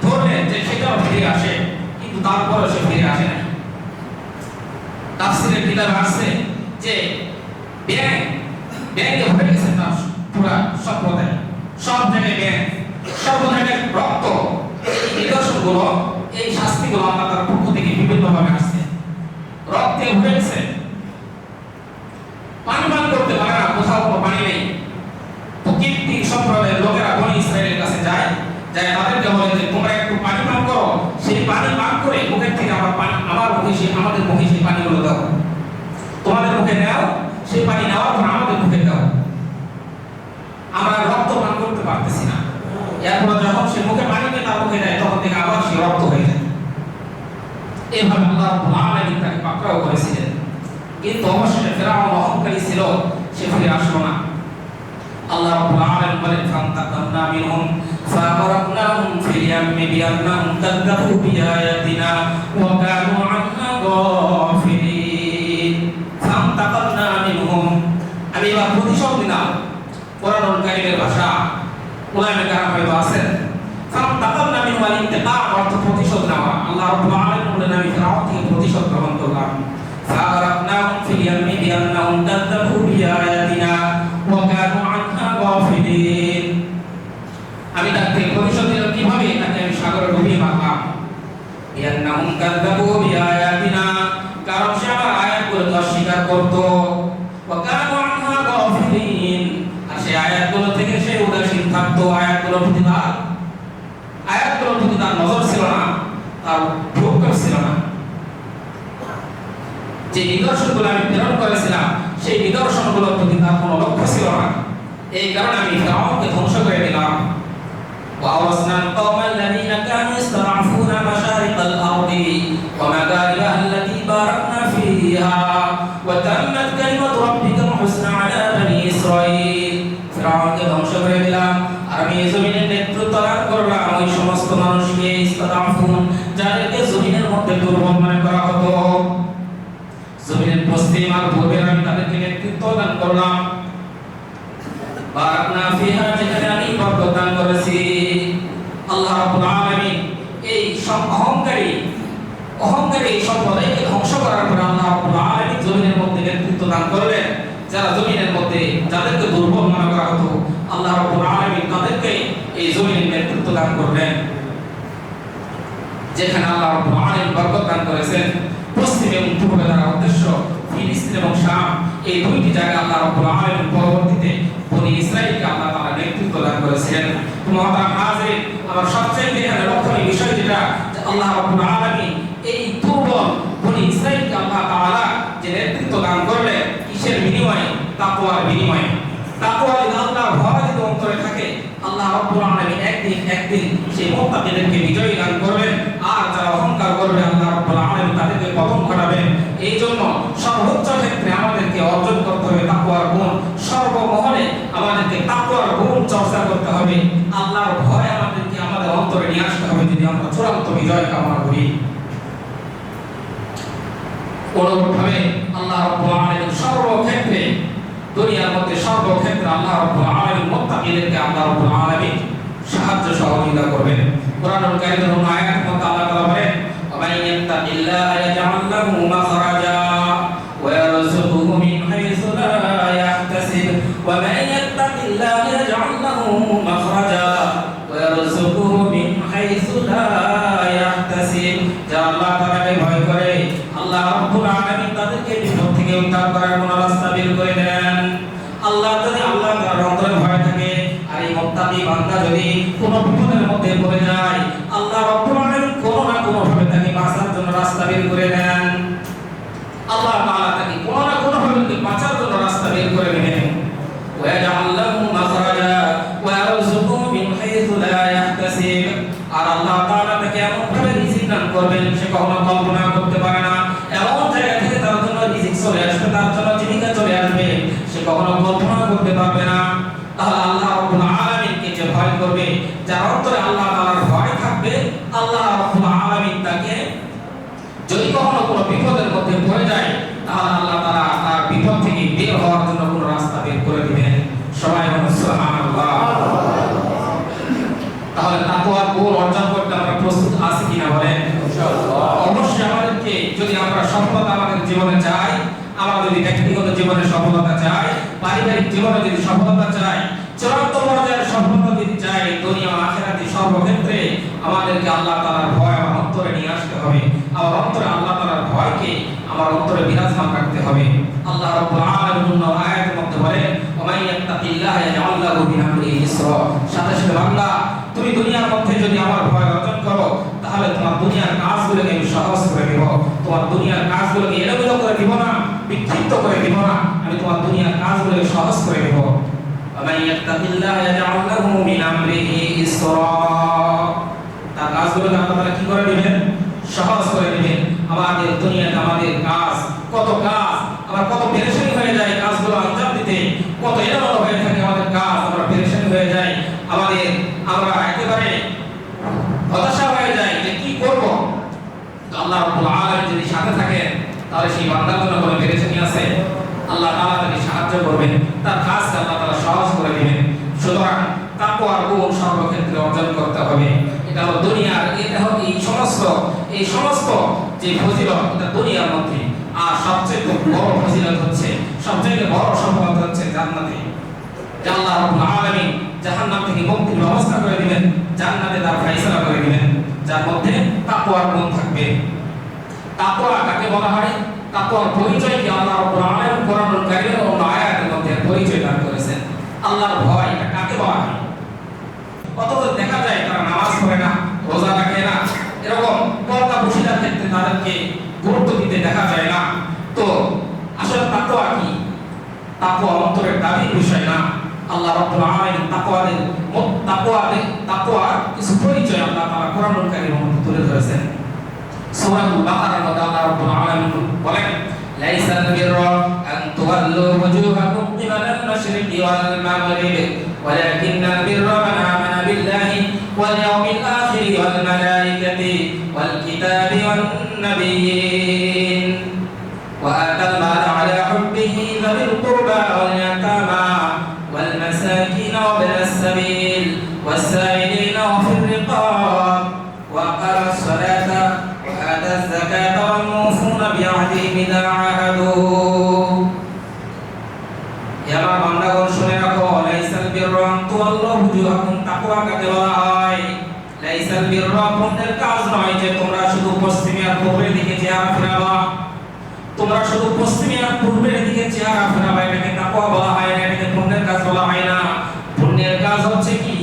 ধরলেন যে সে যেন ফিরে আসে, কিন্তু তারপরও সে ফিরে আসে না। হাদিসের কিতাবে আসছে যে ব্যাঙে ভরে গেছে তার পুরা সম্প্রদায়, সব জায়গায় ব্যাঙ, সব জায়গায় রক্ত। এই নিদর্শনগুলো, এই শাস্তিগুলো আল্লাহ তার পক্ষ থেকে বিভিন্নভাবে আসছে। রক্তে ভরে গেছে, পানি পান করতে পারে না, কোথাও কোনো পানি নেই। তো কিপ্তি সম্প্রদায়ের লোকেরা বনি ইসরায়েলের কাছে যায়, তাদেরকে বলে যে তোমরা একটু পানি পান করো, সেই পানি পান করে মুখের থেকে আমার মুখে আমাদের মুখে সেই পানিগুলো দাও, তোমাদের মুখে নাও, সেই পানি নেওয়ার পর আমাদের মুখে দাও, আমরা রক্ত পান করতে পারতেছি না। এরপর যখন সে মুখে পানি নিয়ে তার মুখে দেয়, তখন থেকে আবার সে রক্ত হয়ে যায়। এভাবে আল্লাহ রাব্বুল আলামিন তাকে পাকড়াও করেছিলেন, কিন্তু অবশেষে ফিরআউন অহংকারী ছিল, সে ফিরে আসলো না। আল্লাহ রাব্বুল আলামিন বলেন ফান্তাকামনা মিনহুম ফাগরাকনাহুম ফিল ইয়াম্মি বিআন্নাহুম কাযযাবু বিআয়াতিনা ওয়া কানু আনহা গাফিলিন। ফান্তাকামনা মিনহুম, আমি এবার প্রতিশোধ নিলাম। কোরআনুল কারীমের ভাষা উলামায়ে কেরাম হয়তো আছেন। ফান্তাকামনা মিনহুম, ইন্তিকাম অর্থ প্রতিশোধ নেওয়া। আল্লাহ রাব্বুল আলামিন বলেন আমি ফিরআউন থেকে প্রতিশোধ গ্রহণ করলাম। ফাগরাকনাহুম ফিল ইয়াম্মি বিআন্নাহুম কাযযাবু বিআয়াতিনা ওয়া কানু আনহা গাফিলিন। আমি তাকে প্রতিশোধ নিলাম কিভাবে? তাকে আমি সাগরে ডুবিয়ে মারলাম। বিআন্নাহুম কাযযাবু বিআয়াতিনা, কারণ সে আমার আয়াতগুলো অস্বীকার করত। ওয়া কানু আনহা গাফিলিন, আর সেই আয়াতগুলো থেকে সে উদাসীন থাকতো। আয়াতগুলোর প্রতি তার নজর ছিল না, তার ফোকাস ছিল না। যে নিদর্শনগুলো আমি প্রেরণ করেছিলাম, সেই নিদর্শনগুলোর প্রতি তার কোনো লক্ষ্য ছিল না। এই কারণে আমি ফিরআউনকে ধ্বংস করে দিলাম। وأورثنا القوم الذين كانوا يستضعفون مشارق الأرض ومغاربها التي باركنا فيها وتمت كلمة ربك الحسنى على بني إسرائيل। ফিরআউনকে ধ্বংস করে দিলাম, আর আমি জমিনের নেতৃত্ব দান করলাম ওই সমস্ত মানুষকে ইস্তাদাফুন, যাদেরকে জমিনের মধ্যে দুর্বল মনে করা হতো। জমিনের পশ্চিম আর পূর্বের আমি তাদেরকে নেতৃত্ব দান করলাম। বারাকনা ফিহা, যেখানে আমি বরকত দান করেছি। আল্লাহ রাব্বুল আলামিন এই সব অহংকারী সম্প্রদায়কে ধ্বংস করার পর আল্লাহ রাব্বুল আলামিন জমিনের মধ্যে নেতৃত্ব দান করলেন। যারা জমিনের মধ্যে যাদেরকে দুর্বল মনে করা হতো, আল্লাহ রাব্বুল আলামিন তাদেরকে এই জমিনের নেতৃত্ব দান করলেন। যেখানে আল্লাহ রাব্বুল আলামিন বরকত দান করেছেন, পশ্চিম এবং পূর্বে দ্বারা উদ্দেশ্য ফিলিস্তিন এবং শাম, এই দুইটি জায়গা আল্লাহ রাব্বুল আলামিন পরবর্তীতে বনি ইসরাইলকে আল্লাহ তাআলা নেতৃত্ব দান করেছিলেন। মুহতারাম হাজিরিন, আমার সবচেয়ে এখানে লক্ষণীয় বিষয় যেটা, আল্লাহ রাব্বুল আলামিন এই দুর্বল বনি ইসরাইলকে আল্লাহ তাআলা যে নেতৃত্ব দান করলেন, কিসের বিনিময়ে? তাকওয়ার বিনিময়ে। তাকওয়া যদি আল্লাহর ভয় যদি অন্তরে থাকে, আল্লাহ রাব্বুল আলামিন একদিন সেই মুত্তাকিদেরকে বিজয়ী দান করবেন, আর যারা অহংকার করবে আল্লাহ রাব্বুল আলামিন তাদেরকে পতন ঘটাবেন। এই জন্য সর্বোচ্চ ক্ষেত্রে আমাদেরকে অর্জন করতে হবে তাকওয়ার গুণ। সর্বমহলে আমাদেরকে তাকওয়ার গুণ চর্চা করতে হবে। আল্লাহর ভয় আমাদেরকে আমাদের অন্তরে নিয়ে আসতে হবে যদি আমরা চূড়ান্ত বিজয় কামনা করি। অনুরূপভাবে আল্লাহ রাব্বুল আলামিন সর্বক্ষেত্রে, দুনিয়ার মধ্যে সর্বক্ষেত্রে আল্লাহ রাব্বুল আলামিন মুত্তাকিদেরকে আল্লাহ রাব্বুল আলামিন সাহায্য সহযোগিতা করবেন। কোরআনুল কারীমের অন্য আয়াতের মধ্যে আল্লাহ তাআলা বলেন ومن يتق الله يجعل له مخرجا ويرزقه من حيث لا يحتسب ومن يتق الله يجعل له مخرجا ويرزقه من حيث لا يحتسب। যারা আল্লাহ তাআলাকে ভয় করে, আল্লাহ রাব্বুল আলামিন তাদেরকে বিপদ থেকে উদ্ধার করার কোন রাস্তা বের করে দেন। আল্লাহ তাআলার অন্তরে ভয় থাকে, আর এই মুত্তাকি বান্দা যদি কোন বিপদের মধ্যে পড়ে যায়, আল্লাহ রাব্বুল আলামিন কোনো না কোনো ভাবে তাকে বাঁচার জন্য রাস্তা বের করে দেন। আল্লাহ তাআলা তাকে কোনো না কোনো ভাবে বাঁচার জন্য রাস্তা বের করে দেন। ওয়াজআল লাহু মাখরাজা ওয়া ইয়ারযুকুহু মিন হাইথু লা ইয়াহতাসিব। আর আল্লাহ তাআলা তাকে এমন ভাবে রিজিক দান করবেন সে কখনো কল্পনা করতে পারে না। এমন জায়গা থেকে তার জন্য রিজিক চলে আসবে, তার জন্য জীবিকা চলে আসবে, সে কখনো কল্পনা করতে পারবে না। তাহলে আল্লাহ রাব্বুল আলামিনকে যে ভয় করবে, যার অন্তরে আল্লাহ তাআলার ভয় থাকবে, আল্লাহ রাব্বুল আলামিন তাকে যদি কখনো কোনো বিপদের মধ্যে পড়ে যায়, তাহলে আল্লাহ তাআলা তার বিপদ থেকে বের হওয়ার জন্য কোনো রাস্তা বের করে দিবেন। সবাই বলুন সুবহানাল্লাহ। তাহলে তাকওয়ার গুণ অর্জন করতে আমরা প্রস্তুত আছি কিনা বলেন? ইনশাআল্লাহ। অবশ্যই আমাদেরকে যদি আমরা সফলতা আমাদের জীবনে চাই, আমরা যদি ব্যক্তিগত জীবনে সফলতা চাই, পারিবারিক জীবনে যদি সফলতা চাই, চূড়ান্ত পর্যায়ের সফলতা যদি চাই, দুনিয়া ও আখিরাতে সর্বক্ষেত্রে আমাদেরকে আল্লাহ তাআলার ভয় আমার অন্তরে নিয়ে আসতে হবে। আমার অন্তরে আল্লাহ তাআলার ভয়কে আমার অন্তরে বিরাজমান রাখতে হবে। আল্লাহ রাব্বুল আলামিন আয়াতের মধ্যে বলেন, ওয়া মান ইয়াত্তাকিল্লাহা ইয়াজআল লাহু মিন আমরিহি ইসরা। সাথে সাথে বান্দা, তুমি দুনিয়ার মধ্যে যদি আমার ভয় অর্জন করো, তাহলে তোমার দুনিয়ার কাজগুলোকে আমি সহজ করে দেব। তোমার দুনিয়ার কাজগুলোকে এলোমেলো করে দিব না, বিক্ষিপ্ত করে দিব না, আমি তোমার দুনিয়ার কাজগুলোকে সহজ করে দেব। ওয়া মান ইয়াত্তাকিল্লাহা ইয়াজআল লাহু মিন আমরিহি ইসরা। তার কাজগুলোকে আপনারা কি করে দিবেন? সহজ করে দিবেন। আমাদের দুনিয়াতে আমাদের কাজ, কত কাজ আমরা কত পেরেশানি হয়ে যায় কাজগুলো আঞ্জাম দিতে, কত এলোমেলো হয়ে থাকে আমাদের কাজ, আমরা পেরেশানি হয়ে যাই, আমরা একেবারে হতাশা হয়ে যায় যে কি করব। তো আল্লাহ রাব্বুল আলামিন যদি সাথে থাকেন, তাহলে সেই বান্দার জন্য কোনো পেরেশানি আছে? আল্লাহ তাআলা তাকে সাহায্য করবেন, তার কাজকে আল্লাহ তাআলা সহজ করে দিবেন। সুতরাং তাকওয়ার গুণ সর্বক্ষেত্রে অর্জন করতে হবে। এটা হলো দুনিয়ার, এটা হলো এই সমস্ত যে ফজিলত, এটা দুনিয়ার মধ্যে। আর সবচেয়ে বড় ফজিলত হচ্ছে, সবচেয়ে বড় সফলতা হচ্ছে জান্নাতে। আল্লাহ রাব্বুল আলামিন জাহান্নাম থেকে মুক্তির ব্যবস্থা করে দিবেন, জান্নাতে তার ফয়সালা করে দিবেন, যার মধ্যে তাকওয়ার গুণ থাকবে। তাকওয়া কাকে বলা হয়? তাকওয়ার পরিচয় কি আল্লাহ রাব্বুল আলামিন কোরআনুল কারীমের অন্য আয়াতের মধ্যে পরিচয় দান করেছেন। আল্লাহর ভয় এটা কাকে বলা হয়? কত দেখা যায় তারা নামাজ পড়ে না, রোজা রাখে না, এরকম পর্দা বসিলার ক্ষেত্রে তাদেরকে গুরুত্ব দিতে দেখা যায় না। তো আসলে তাকওয়া কি? তাকওয়া অন্তরের দাবির বিষয় না। আল্লাহ রাব্বুল আলামিন তাকওয়ার কিছু পরিচয় আল্লাহ তাআলা কোরআনুল কারীমের মধ্যে তুলে ধরেছেন। সূরাতুল বাকারার মধ্যে আল্লাহ রাব্বুল আলামিন বলেন, লাইসাল বিররা আন তুওয়াল্লু ওয়াজুহাকুম কিবালাল মাশরিকি ওয়াল মাগরিব ওয়ালাকিন্নাল বিররা মান আমানা বিল্লাহি ওয়াল ইয়াউমিল আখিরি ওয়াল মালাইকাতি ওয়াল কিতাবি ওয়ান নাবিয়্যিন ওয়া আতাল মাল আলা হুব্বিহি যাবিল কুরবা ওয়াল ইয়াতামা ওয়াল মাসাকিন ওয়া ইবনাস সাবিল والسائلين وفي الرقاب وأقام الصلاة وآتى الزكاة والموفون بعهدهم إذا عاهدوا يا বান্দাগণ শুনে রাখো, লাইসাল বিররা আন তুওয়াল্লু ওয়াজুহাকুম। তাকওয়া কাকে বলা হয়? লাইসাল বিররা পুণ্যের কাজ নয় যে তোমরা শুধু পশ্চিমে আর পূর্বের দিকে চেহারা ফেরাবা, তোমরা শুধু পশ্চিমে আর পূর্বের দিকে চেহারা ফেরাবা, এটাকে তাকওয়া বলা হয় না, এটাকে পুণ্যের কাজ বলা হয় না। পুণ্যের কাজ হচ্ছে কি?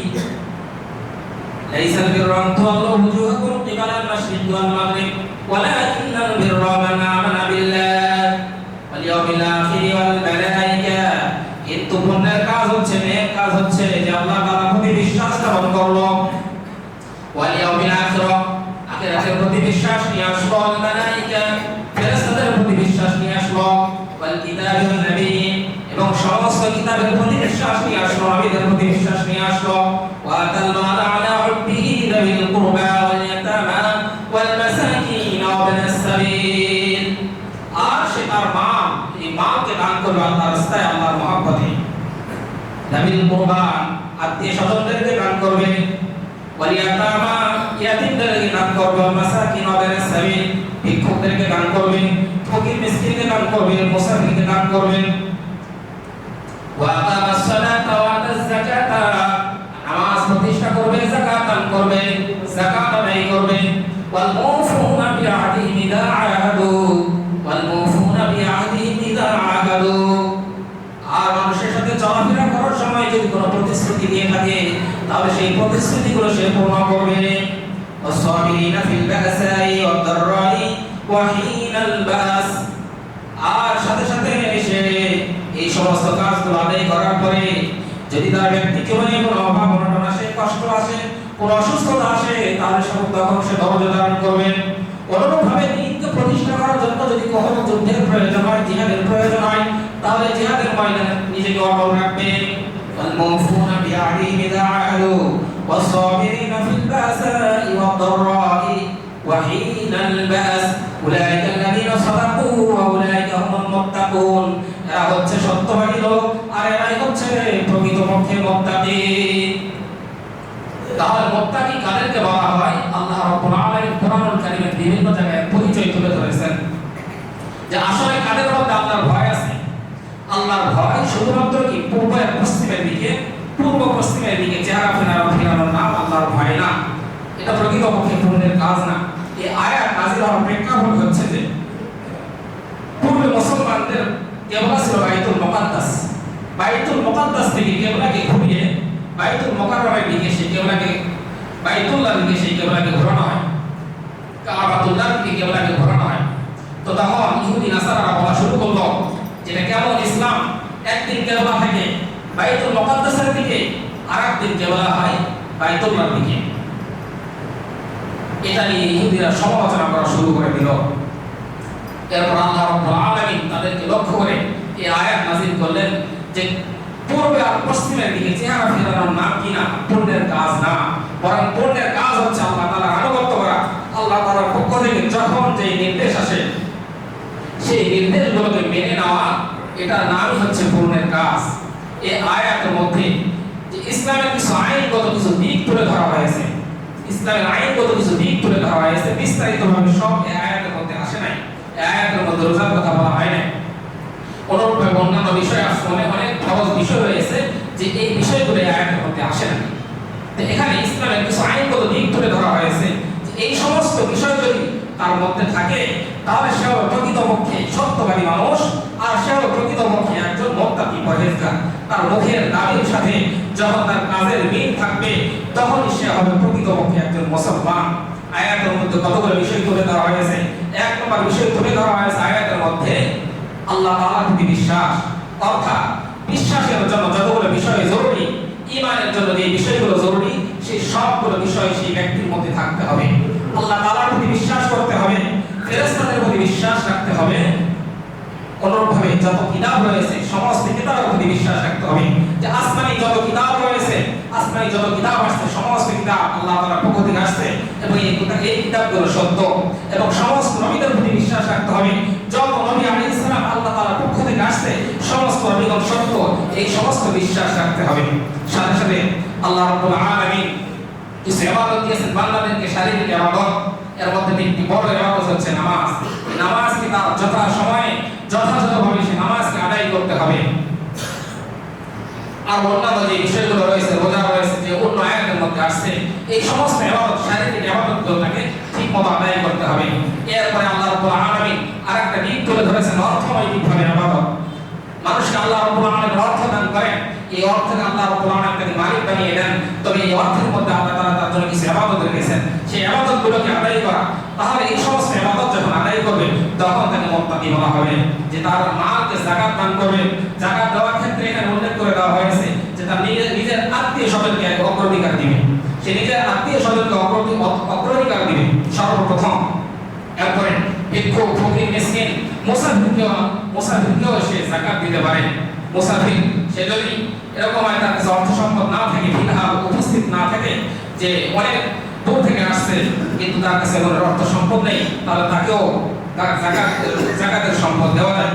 লাইসাল বিররা আন তুওয়াল্লু ওয়াজুহাকুম কিবালাল মাশরিকি ওয়াল মাগরিব ওয়ালাকিন্নাল বিররা মান আমানা বিল্লাহি ওয়াল ইয়াউমিল আখিরি ওয়াল মালাইকা। কিন্তু পুণ্যের কাজ হচ্ছে, নেক কাজ হচ্ছে যে আল্লাহ তাআলার প্রতি বিশ্বাস স্থাপন করলো, ওয়াল ইয়াউমিল আখির, আখিরাতের প্রতি বিশ্বাস নিয়ে আসলো, ওয়াল মালাইকা, ফেরেশতাদের প্রতি বিশ্বাস নিয়ে আসলো, ওয়াল কিতাবি ওয়ান নাবিয়্যিন, এবং সমস্ত কিতাবের প্রতি বিশ্বাস নিয়ে আসলো, নবীদের প্রতি বিশ্বাস নিয়ে আসলো, ওয়া আতাল মাল আলা হুব্বিহি যাবিল কুরবা ওয়াল ইয়াতামা ওয়াল মাসাকিন ওয়া ইবনাস সাবিল। আর সে তার মাল, এই মালকে দান করবে আল্লাহর রাস্তায়, আল্লাহর মহব্বতে। যাবিল কুরবা, আত্মীয় স্বজনদেরকে দান করবে, ওয়াল ইয়াতামা, ইয়াতীমদেরকে দান করবে, ওয়াল মাসাকিন ওয়া ইবনাস সাবিল, ভিক্ষুকদেরকে দান করবে, ফকির মিসকিনকে দান করবে, মুসাফিরকে দান করবে। ওয়া আকামাস সালাতা ওয়া আতাজ যাকাতা, নামাজ প্রতিষ্ঠা করবে, যাকাত দান করবে, যাকাত আদায় করবে। ওয়াল মুফুনা বিআহদিহিম ইযা আহাদু, ওয়াল মুফুনা বিআহদিহিম ইযা আহাদু। আর মানুষের সাথে চলাফেরা করার সময় যদি কোনো প্রতিশ্রুতি দিয়ে থাকে, তাহলে সেই প্রতিশ্রুতিগুলো সে পূর্ণ করবে। ওয়াস-সাবিরিনা ফিল বাসাই ওয়াদ-দাররাই ওয়া হিনাল বাস। আর সাথে সাথে সে এই সমস্ত কাজগুলো আদায় করার পরে যদি তার ব্যক্তি জীবনে কোনো অভাব অনটন আসে, কষ্ট আসে, কোনো অসুস্থতা আসে, তাহলে তখন সে ধৈর্য ধারণ করবে। অনুরূপভাবে দ্বীনকে প্রতিষ্ঠা করার জন্য যদি কখনো যুদ্ধের প্রয়োজন হয়, জিহাদের প্রয়োজন হয়, তাহলে জিহাদের ময়দানে নিজেকে অটল রাখবে। والموفون بعهدهم إذا عاهدوا والصابرين في البأساء والضراء وحين البأس أولئك الذين صدقوا وأولئك هم المتقون। এরা হচ্ছে সত্যবাদী লোক, আর এরাই হচ্ছে প্রকৃতপক্ষে মুত্তাকি। তাহলে মুত্তাকি কাদেরকে বলা হয়? আল্লাহ রাব্বুল আলামিন কোরআনুল কারীমের বিভিন্ন জায়গায় পরিচয় তুলে ধরেছেন। শুধুমাত্র কি পূর্ব আর পশ্চিমের দিকে, পূর্ব পশ্চিমের দিকে চেহারা ফেরানোর নাম আল্লাহর ভয় না। এটা প্রকৃতপক্ষে পুণ্যের কাজ না। এই আয়াত নাযিল হওয়ার প্রেক্ষাপট হচ্ছে যে পূর্বে মুসলমানদের কিবলা ছিল বাইতুল মুকাদ্দাস। বাইতুল মুকাদ্দাস থেকে কিবলাকে ঘুরিয়ে বাইতুল মুকাররমের দিকে সেই কিবলাকে, বাইতুল্লাহর দিকে সেই কিবলাকে ঘোরানো হয়, কাবাতুল্লাহর দিকে কিবলাকে ঘোরানো হয়। তো তখন ইহুদি নাসারারা বলা শুরু করলো যেটা কেমন ইসলাম, একদিন কিবলা থেকে বাইতুল মুকাদ্দাসের দিকে, আরেকদিন কিবলা হয় বাইতুল্লাহর দিকে। এটা নিয়ে ইহুদিরা সমালোচনা করা শুরু করে দিল। এরপর আল্লাহ রাব্বুল আলামিন তাদেরকে লক্ষ্য করে এই আয়াত নাযিল করলেন যে পূর্বে আর পশ্চিমের দিকে চেহারা ফেরানোর নাম কি না, পুণ্যের কাজ না, বরং পুণ্যের কাজ হচ্ছে আল্লাহ তাআলার আনুগত্য করা। আল্লাহ তাআলার পক্ষ থেকে যখন যে নির্দেশ আসে সেই নির্দেশগুলোকে মেনে নেওয়া, এটার নামই হচ্ছে পুণ্যের কাজ। এই আয়াতের মধ্যে যে ইসলামের কিছু আইনগত কিছু দিক তুলে ধরা হয়েছে, ইসলামের আইনগত কিছু দিক তুলে ধরা হয়েছে, বিস্তারিতভাবে সব এই আয়াতের মধ্যে আসে নাই। এই আয়াতের মধ্যে রোজার কথা বলা হয় নাই। অনুরূপভাবে অন্যান্য বিষয় আসলে অনেক সহজ বিষয় রয়েছে যে এই বিষয়গুলো এই আয়াতের মধ্যে আসে না। তো এখানে ইসলামের কিছু আইনগত দিক তুলে ধরা হয়েছে যে এই সমস্ত বিষয় যদি তার মধ্যে থাকে তাহলে সে হলো প্রকৃতপক্ষে সত্যবাদী মানুষ, আর সে হলো প্রকৃতপক্ষে একজন মুত্তাকি পরহেজগার। তার মুখের দাবির সাথে যখন তার কাজের মিল থাকবে তখনই সে হবে প্রকৃতপক্ষে একজন মুসলমান। আয়াতের মধ্যে কতগুলো বিষয় তুলে ধরা হয়েছে। এক নম্বর বিষয় তুলে ধরা হয়েছে আয়াতের মধ্যে আল্লাহ তাআলার প্রতি বিশ্বাস, অর্থাৎ বিশ্বাসের জন্য যতগুলো বিষয় জরুরি, ঈমানের জন্য যে বিষয়গুলো জরুরি, সেই সবগুলো বিষয় সেই ব্যক্তির মধ্যে থাকতে হবে। আল্লাহ তাআলার প্রতি বিশ্বাস করতে হবে, ফেরেশতাদের প্রতি বিশ্বাস রাখতে হবে, অনুরূপভাবে যত কিতাব রয়েছে সমস্ত কিতাবের প্রতি বিশ্বাস রাখতে হবে। যে আসমানি যত কিতাব রয়েছে, আসমানি যত কিতাব আসছে সমস্ত কিতাব আল্লাহ তাআলার পক্ষ থেকে আসছে এবং এই কিতাবগুলো সত্য, এবং সমস্ত নবীদের প্রতি বিশ্বাস রাখতে হবে। যত নবী আলাইহিস সালাম আল্লাহ তাআলার পক্ষ থেকে আসছে সমস্ত নবীগণ সত্য, এই সমস্ত বিশ্বাস রাখতে হবে। সাথে সাথে আল্লাহ রাব্বুল আলামিন কিছু ইবাদত দিয়েছেন বান্দাদেরকে, শারীরিক ইবাদত। এর মধ্যে একটি বড় ইবাদত হচ্ছে নামাজ। নামাজকে তার যথা সময়ে যথাযথভাবে সে নামাজকে আদায় করতে হবে। আর অন্যান্য যে বিষয়গুলো রয়েছে, রোজা রয়েছে, যে অন্য আয়াতের মধ্যে আসছে, এই সমস্ত ইবাদত, শারীরিক ইবাদতগুলোকে ঠিকমতো আদায় করতে হবে। এরপরে আল্লাহ রাব্বুল আলামিন আরেকটা দিক তুলে ধরেছেন অর্থনৈতিকভাবে ইবাদত। মানুষকে আল্লাহ রাব্বুল আলামিন অর্থ দান করেন, এই অর্থকে আল্লাহ রাব্বুল আলামিন তাকে মালিক বানিয়ে দেন। তবে এই অর্থের মধ্যে আল্লাহ তাআলা তার জন্য কিছু ইবাদত রেখেছেন, সেই ইবাদতগুলোকে আদায় করা। তাহলে এই সমস্ত ইবাদত যখন আদায় করবে তখন তাকে মুত্তাকি বলা হবে। যে তার মালকে যাকাত দান করবে, যাকাত দেওয়ার ক্ষেত্রে এখানে উল্লেখ করে দেওয়া হয়েছে যে তার নিজের আত্মীয় স্বজনকে অগ্রাধিকার দিবে, সে নিজের আত্মীয় স্বজনকে অগ্রাধিকার দিবে সর্বপ্রথম। এরপরে ভিক্ষুক, ফকির, মিসকিন, মুসাফিরকেও সে যাকাত দিতে পারে। মুসাফির সে যদি এরকম হয় তার কাছে অর্থ সম্পদ না থাকে, ফিলহাল উপস্থিত না থাকে, যে অনেক দূর থেকে আসছে কিন্তু তার কাছে কোনো অর্থ সম্পদ নেই, তাহলে তাকেও যাকাতের সম্পদ দেওয়া যায়।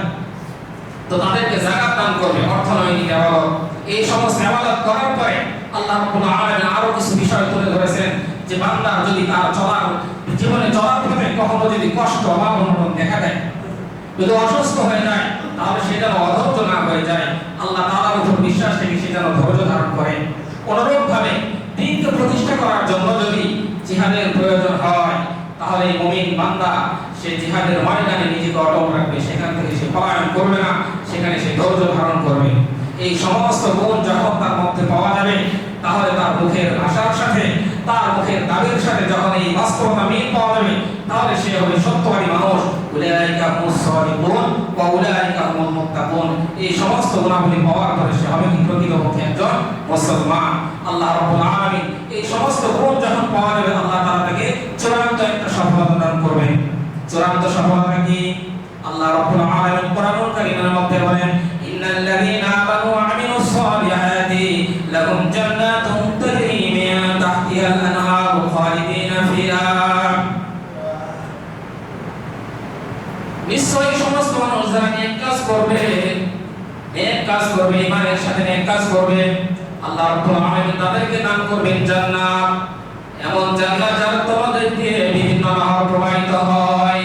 তো তাদেরকে যাকাত দান করবে, অর্থনৈতিক ইবাদত। এই সমস্ত ইবাদত করার পরে আল্লাহ রাব্বুল আলামিন আরো কিছু বিষয় তুলে ধরেছেন যে বান্দা যদি তার জীবনে চলার পথে কখনো যদি কষ্ট বা অনটন দেখা দেয়, যদি অসুস্থ হয়ে যায়, তাহলে সে যেন অধৈর্য না হয়ে যায়, আল্লাহ তাআলার উপর বিশ্বাস রেখে সে যেন ধৈর্য ধারণ করে। অনুরূপভাবে দ্বীনকে প্রতিষ্ঠা করার জন্য যদি জিহাদের প্রয়োজন হয়, তাহলে মুমিন বান্দা সে জিহাদের ময়দানে নিজেকে অটল রাখবে, সেখান থেকে সে পলায়ন করবে না, সেখানে সে ধৈর্য ধারণ করবে। এই সমস্ত গুণ যখন তার মধ্যে পাওয়া যাবে, তাহলে তার মুখের ভাষার সাথে, তার মুখের দাবির সাথে যখন এই বাস্তবতা মিল পাওয়া যাবে, তাহলে সে হবে সত্যবাদী মানুষ। উলাইকা হুমুস সাদিকুন ওয়া উলাইকা হুমুল মুত্তাকুন। এই সমস্ত গুণাবলী পাওয়ার পরে সে হবে কি প্রকৃতপক্ষে একজন মুসলমান। আল্লাহ রাব্বুল আলামিন এই সমস্ত গুণ যখন পাওয়া যাবে, আল্লাহ তাআলা তাকে চূড়ান্ত একটা সফলতা দান করবেন। চূড়ান্ত সফলতা কি? আল্লাহ রাব্বুল আলামিন কোরআনুল কারীমের মধ্যে বলেন, ইন্নাল্লাযীনা আমানু ওয়া আমিলুস সালিহাতি লাহুম জান্নাতুন তাজরি মিন তাহতিহাল আনহারু খালিদিনা ফিহা। নিশ্চয়ই সমস্ত মানুষ যারা নেক কাজ করবে, ঈমানের সাথে নেক কাজ করবে, আল্লাহ রাব্বুল আলামিন তাদেরকে দান করবেন জান্নাত। এমন জান্নাত যার তলদেশ দিয়ে বিভিন্ন নহর প্রবাহিত হয়,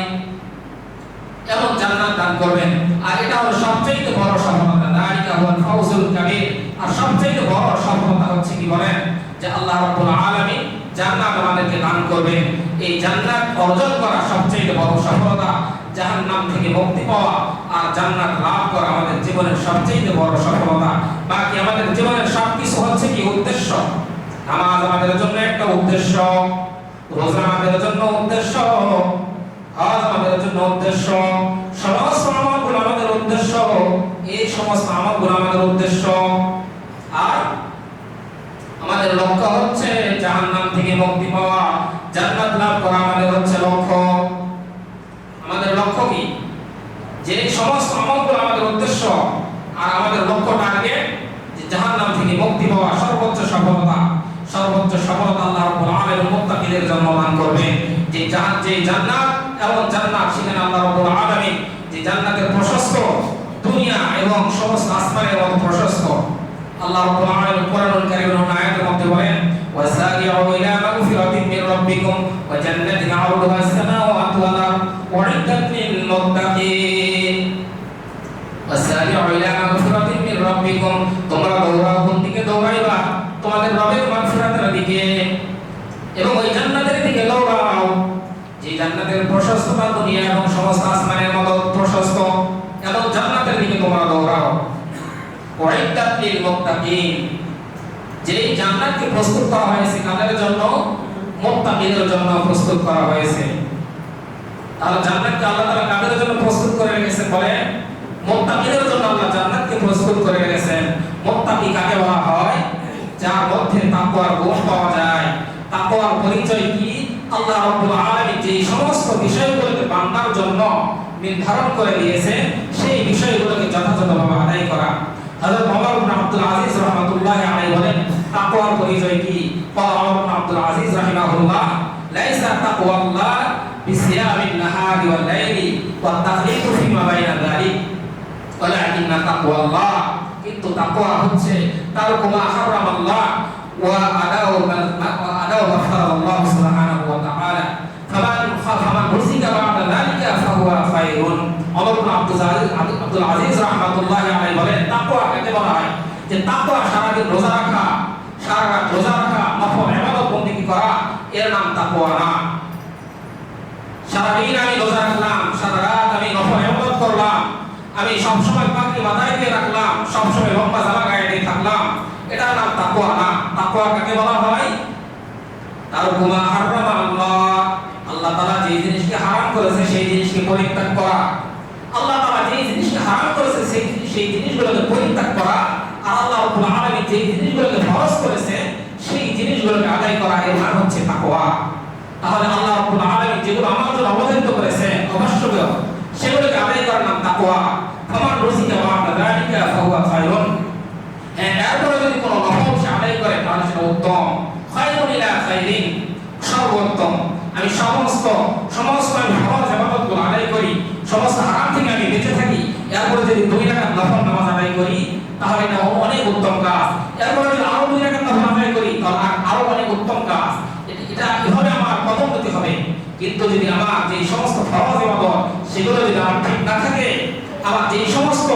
এমন জান্নাত দান করবেন। আর এটা হলো সবচেয়ে বড় সফলতা। যালিকা হুয়াল ফাউজুল কাবীর। আর সবচেয়ে বড় সফলতা হচ্ছে কি বলেন, যে আল্লাহ রাব্বুল আলামিন জান্নাত আমাদেরকে দান করবেন। এই জান্নাত অর্জন করা সবচেয়ে বড় সফলতা, জাহান্নাম থেকে মুক্তি পাওয়া আর জান্নাত লাভ করা আমাদের জীবনের সবচেয়ে বড় সফলতা। বাকি আমাদের জীবনের সবকিছু হচ্ছে কি উদ্দেশ্য। নামাজ আমাদের জন্য একটা উদ্দেশ্য, রোজা আমাদের জন্য উদ্দেশ্য, হজ আমাদের জন্য উদ্দেশ্য, সমস্ত আমলগুলো আমাদের উদ্দেশ্য। এই সমস্ত আমলগুলো আমাদের উদ্দেশ্য। আর আমাদের লক্ষ্য হচ্ছে জাহান্নাম থেকে মুক্তি পাওয়া, জান্নাত লাভ করা আমাদের হচ্ছে লক্ষ্য। আমাদের লক্ষ্য কি? যে সমস্ত আমলগুলো আমাদের উদ্দেশ্য আর আমাদের লক্ষ্য টার্গেট যে জাহান্নাম থেকে মুক্তি পাওয়া, সর্বোচ্চ সফলতা। সর্বোচ্চ সফলতা আল্লাহ রাব্বুল আলামিন মুত্তাকিদের জন্য দান করবেন। যে জান্নাত এবং জান্নাত, সেখানে আল্লাহ রাব্বুল আলামিন যে জান্নাতের প্রশস্ত দুনিয়া এবং সমস্ত আসমানের মতো প্রশস্ত। আল্লাহ রাব্বুল আলামিন কোরআনুল কারীমের আয়াতের মধ্যে বলেন, ওয়াসারিউ ইলা মাগফিরাতিন মির রাব্বিকুম ওয়া জান্নাতিন আরদুহা আস-সামাওয়াতু ওয়াল আরদ উইদ্দাত লিল মুত্তাকিন। ওয়াসারিউ ইলা মাগফিরাতিন মির রাব্বিকুম, তোমরা দৌড়াও, কোন দিকে দৌড়াইবা? তোমাদের রবের মাগফিরাতের দিকে এবং ওই জান্নাতের দিকে দৌড়াও, যে জান্নাতের প্রশস্ততা দুনিয়া এবং সমস্ত আসমানের মতো প্রশস্ত, এবং জান্নাতের দিকে তোমরা দৌড়াও। উইদ্দাত লিল মুত্তাকিন, যে জান্নাতকে প্রস্তুত করা হয়েছে কাদের জন্য? মুত্তাকিদের জন্য প্রস্তুত করা হয়েছে। তাহলে জান্নাতকে আল্লাহ তাআলা কাদের জন্য প্রস্তুত করে রেখেছেন? বলে মুত্তাকিদের জন্য আল্লাহ জান্নাতকে প্রস্তুত করে রেখেছেন। মুত্তাকি কাকে বলা হয়? যার মধ্যে তাকওয়ার গুণ পাওয়া যায়। তাকওয়ার পরিচয় কি? আল্লাহ রাব্বুল আলামিন যে সমস্ত বিষয়গুলোকে বান্দার জন্য নির্ধারণ করে দিয়েছেন, সেই বিষয়গুলোকে যথাযথভাবে আদায় করা। হযরত ওমর ইবনে আব্দুল আজিজ রাহমাতুল্লাহি আলাইহি বলেন, তাকওয়ার পরিচয় কি? ওমর ইবনে আব্দুল আজিজ রাহিমাহুল্লাহ, লাইসা তাকওয়াল্লাহ বিসিয়ামিন নাহারি ওয়াল লাইলি ওয়াত তাখলিফু ফিমা বাইনা যালিক ওয়ালাকিন্না তাকওয়াল্লাহ, কিন্তু তাকওয়া হচ্ছে তারকু মা হারামাল্লাহ ওয়া আদাউ মা ফারাদাল্লাহ সুবহানাহু ওয়া তাআলা ফামান রুজিকা বা'দা যালিকা ফাহুয়া খায়রুন। ওমর ইবনে আব্দুল আজিজ রাহমাতুল্লাহি আলাইহি বলেন, তাকওয়া কাকে বলা হয়? যে তাকওয়া সারা দিন রোজা রাখা, সারা রাত রোজা রাখা, নফল ইবাদত বন্দেগী করা, এর নাম তাকওয়া না। সারা দিন আমি রোজা রাখলাম, সারা রাত আমি নফল ইবাদত করলাম, আমি সব সময় পাকি মাথায় দিয়ে রাখলাম, সব সময় লম্বা জামা গায়ে দিয়ে থাকলাম, এটার নাম তাকওয়া না। তাকওয়া কাকে বলা হয়? তারকু মা হারামা আল্লাহ, আল্লাহ তাআলা যে জিনিসকে হারাম করেছে সেই জিনিসকে পরিত্যাগ করা। আল্লাহ তাআলা যে জিনিসকে হারাম করেছে সেই জিনিসগুলোকে পরিত্যাগ করা, আর আল্লাহ রাব্বুল আলামিন যে জিনিসগুলোকে ফরজ করেছে সেই জিনিসগুলোকে আদায় করা, এর নাম হচ্ছে তাকওয়া। তাহলে আল্লাহ রাব্বুল আলামিন যেগুলো আমার জন্য অবধারিত করেছে অবশ্যই সেগুলোকে আদায় করার নাম তাকওয়া। ফামান রুজিকা বা'দা যালিকা ফাহুয়া খায়রুন, এরপরে যদি কোনো নফল সে আদায় করে তাহলে সেটা উত্তম। খায়রুন ইলা খায়রিন, সর্বোত্তম। আমি সমস্ত আমি ফরজ ইবাদতগুলো আদায় করি, সমস্ত হারাম থেকে আমি বেঁচে থাকি, এরপরে যদি 2 রাকাত নফল নামাজ আদায় করি তাহলে এটা অনেক উত্তম কাজ। এরপরে যদি আরো 2 রাকাত নফল আদায় করি তাহলে আরো অনেক উত্তম কাজ। এটা এভাবে আমার পদোন্নতি হবে। কিন্তু যদি আমার যে সমস্ত ফরজ ইবাদত সেগুলো যদি আমার ঠিক না থাকে, আমার যে সমস্ত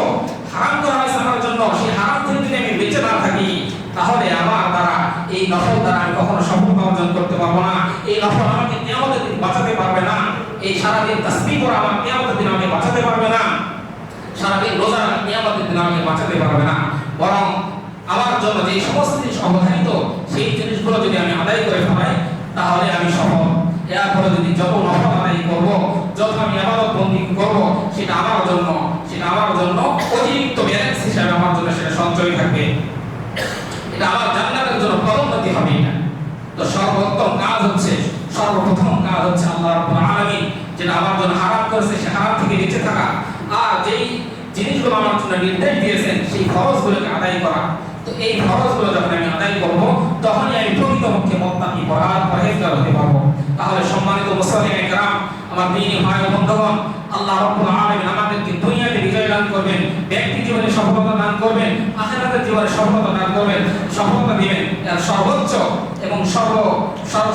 হারাম করা হয়েছে আমার জন্য সেই হারাম থেকে যদি আমি বেঁচে না থাকি, তাহলে আমার দ্বারা এই নফল দ্বারা আমি কখনো সফলতা অর্জন করতে পারবো না। এই নফল আমাকে কিয়ামতের দিন বাঁচাতে পারবে না। এই সারাদিন তাসবিহ করা আমার কিয়ামতের দিন আমাকে বাঁচাতে পারবে না। সারাদিন রোজা কিয়ামতের দিন আমাকে বাঁচাতে পারবে না। বরং আমার জন্য যে সমস্ত জিনিস অবধারিত সেই জিনিসগুলো যদি আমি আদায় করে ফেলাই তাহলে আমি সফল। এরপরে যদি যত নফল আদায় করবো, যত আমি ইবাদত বন্দেগী করবো, সেটা আমার জন্য অতিরিক্ত ব্যালেন্স হিসাবে আমার জন্য সেটা সঞ্চয় থাকবে। এটা আমার জান্নাতের জন্য পদোন্নতি হবে। এটা তো সর্বোত্তম কাজ হচ্ছে, সর্বপ্রথম কাজ হচ্ছে আল্লাহ রাব্বুল আলামিন যেটা আমার জন্য হারাম করেছে সে হারাম থেকে বেঁচে থাকা, আর যেই জিনিসগুলো আমার জন্য নির্দেশ দিয়েছেন সেই ফরজগুলোকে আদায় করা। তো এই ফরজগুলো যখন আমি আদায় করব তখনই আমি প্রকৃতপক্ষে মুত্তাকি পরহেজগার হতে পারবো। তাহলে সম্মানিত মুসলিম کرام, আমার দ্বীনি ভাই ও বন্ধুগণ, আল্লাহ রাব্বুল আলামিন আমাদেরকে দুনিয়াতে বিজয় দান করবেন, ব্যক্তি জীবনে সফলতা দান করবেন, আখিরাতের জীবনে সফলতা দান করবেন, সফলতা দিবেন। এর সর্বোচ্চ এবং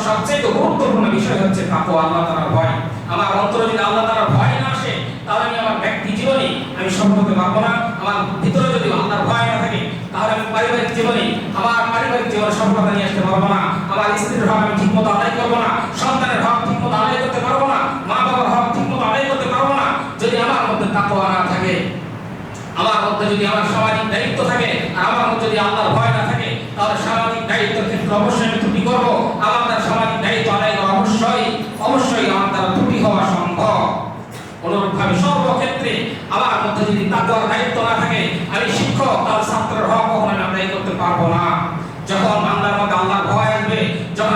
সবচেয়ে গুরুত্বপূর্ণ বিষয় হচ্ছে তাকওয়া, আল্লাহ তাআলার ভয়। আমার অন্তরে যদি আল্লাহ তাআলার ভয় না আসে তাহলে আমি আমার ব্যক্তি জীবনে আমি সফল হতে পারবো না। আমার ভিতরে যদি পারিবারিক জীবনে সফলতা নিয়ে আসতে পারবো না, আমার স্ত্রীর হক আমি ঠিকমতো আদায় করবো না, সন্তানের হক ঠিকমতো আদায় করতে পারবো না, মা বাবার হক ঠিকমতো আদায় করতে পারবো না যদি আমার মধ্যে তাকওয়া না থাকে, আমার মধ্যে যদি আমার সামাজিক দায়িত্ব থাকে আর আমার মধ্যে যদি আল্লাহর ভয় না থাকে, তাহলে সামাজিক দায়িত্বের ক্ষেত্রে অবশ্যই আমি ত্রুটি করবো। আমার দ্বারা সামাজিক দায়িত্ব আদায় করা অবশ্যই আমার দ্বারা ত্রুটি হওয়া সম্ভব। অনুরূপভাবে সর্বক্ষেত্রে আমার মধ্যে যদি তাকওয়ার দায়িত্ব না থাকে, আমি শিক্ষক তার ছাত্রের হক কখনো আদায় করতে পারবো না। যখন বান্দার মধ্যে আল্লাহর ভয় আসবে, যখন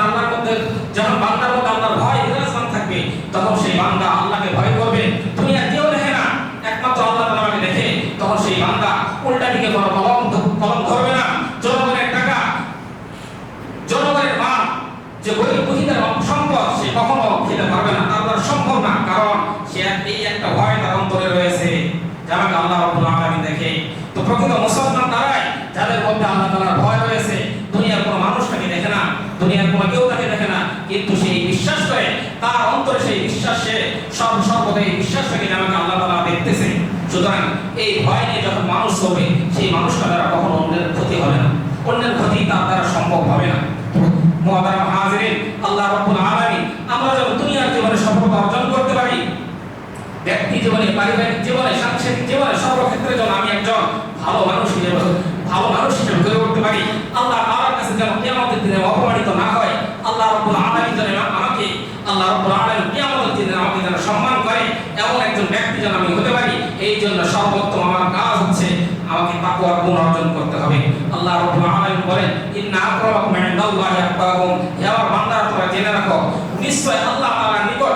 বান্দার মধ্যে আল্লাহর ভয় বিরাজমান থাকবে, তখন সেই বান্দা আল্লাহকে ভয় করবে। দুনিয়া কেউ দেখে না, একমাত্র আল্লাহ তাআলাকে দেখে। তখন সেই বান্দা উল্টা দিকে কোনো কলম ধরবে না। জনগণের টাকা, জনগণের মাল, যে গরিব দুঃখীদের সম্পদ সে কখনো খেতে পারবে না, তার সম্ভব না। কারণ সে এই একটা ভয় তার অন্তরে রয়েছে, যাকে আল্লাহ রাব্বুল আলামিন দেখে। তো প্রকৃত মুসলমান তারাই যাদের মধ্যে আল্লাহ তাআলার ভয় রয়েছে। দুনিয়ার কোনো মানুষ তাকে দেখে না, দুনিয়ার কোনো কেউ তাকে দেখে না, কিন্তু সেই বিশ্বাস করে, তার অন্তরে সেই বিশ্বাসে সর্বদা এই বিশ্বাস থেকে আমাকে আল্লাহ তাআলা দেখতেছে। সুতরাং এই ভয় নিয়ে যখন মানুষ চলবে, সেই মানুষটা দ্বারা কখনো অন্যের ক্ষতি হবে না, অন্যের ক্ষতি তার দ্বারা সম্ভব হবে না। মুহতারাম হাজিরিন, আল্লাহ রাব্বুল আলামিন আমরা যেন দুনিয়ার জীবনে সফলতা অর্জন করতে পারি, ব্যক্তি জীবনে, পারিবারিক জীবনে, সাংসারিক জীবনে, সর্বক্ষেত্রে যেন আমি একজন ভালো মানুষ হিসেবে গড়ে উঠতে পারি। আল্লাহ তাআলার কাছে যেন কিয়ামতের দিনে অপমানিত না হয়। আল্লাহ রাব্বুল আলামিন যেন কিয়ামতের দিনে আমাকে যেন সম্মান করে, এমন একজন ব্যক্তি যেন আমি হতে পারি। এই জন্য সর্বোত্তম আমার কাজ হচ্ছে আমাকে তাকওয়ার গুণ অর্জন করতে হবে। আল্লাহ রাব্বুল আলামিন বলেন, ইন্না আকরামাকুম ইনদাল্লাহি আতকাকুম, হে আমার বান্দারা তোমরা জেনে রাখো, নিশ্চয় আল্লাহ তাআলার নিকট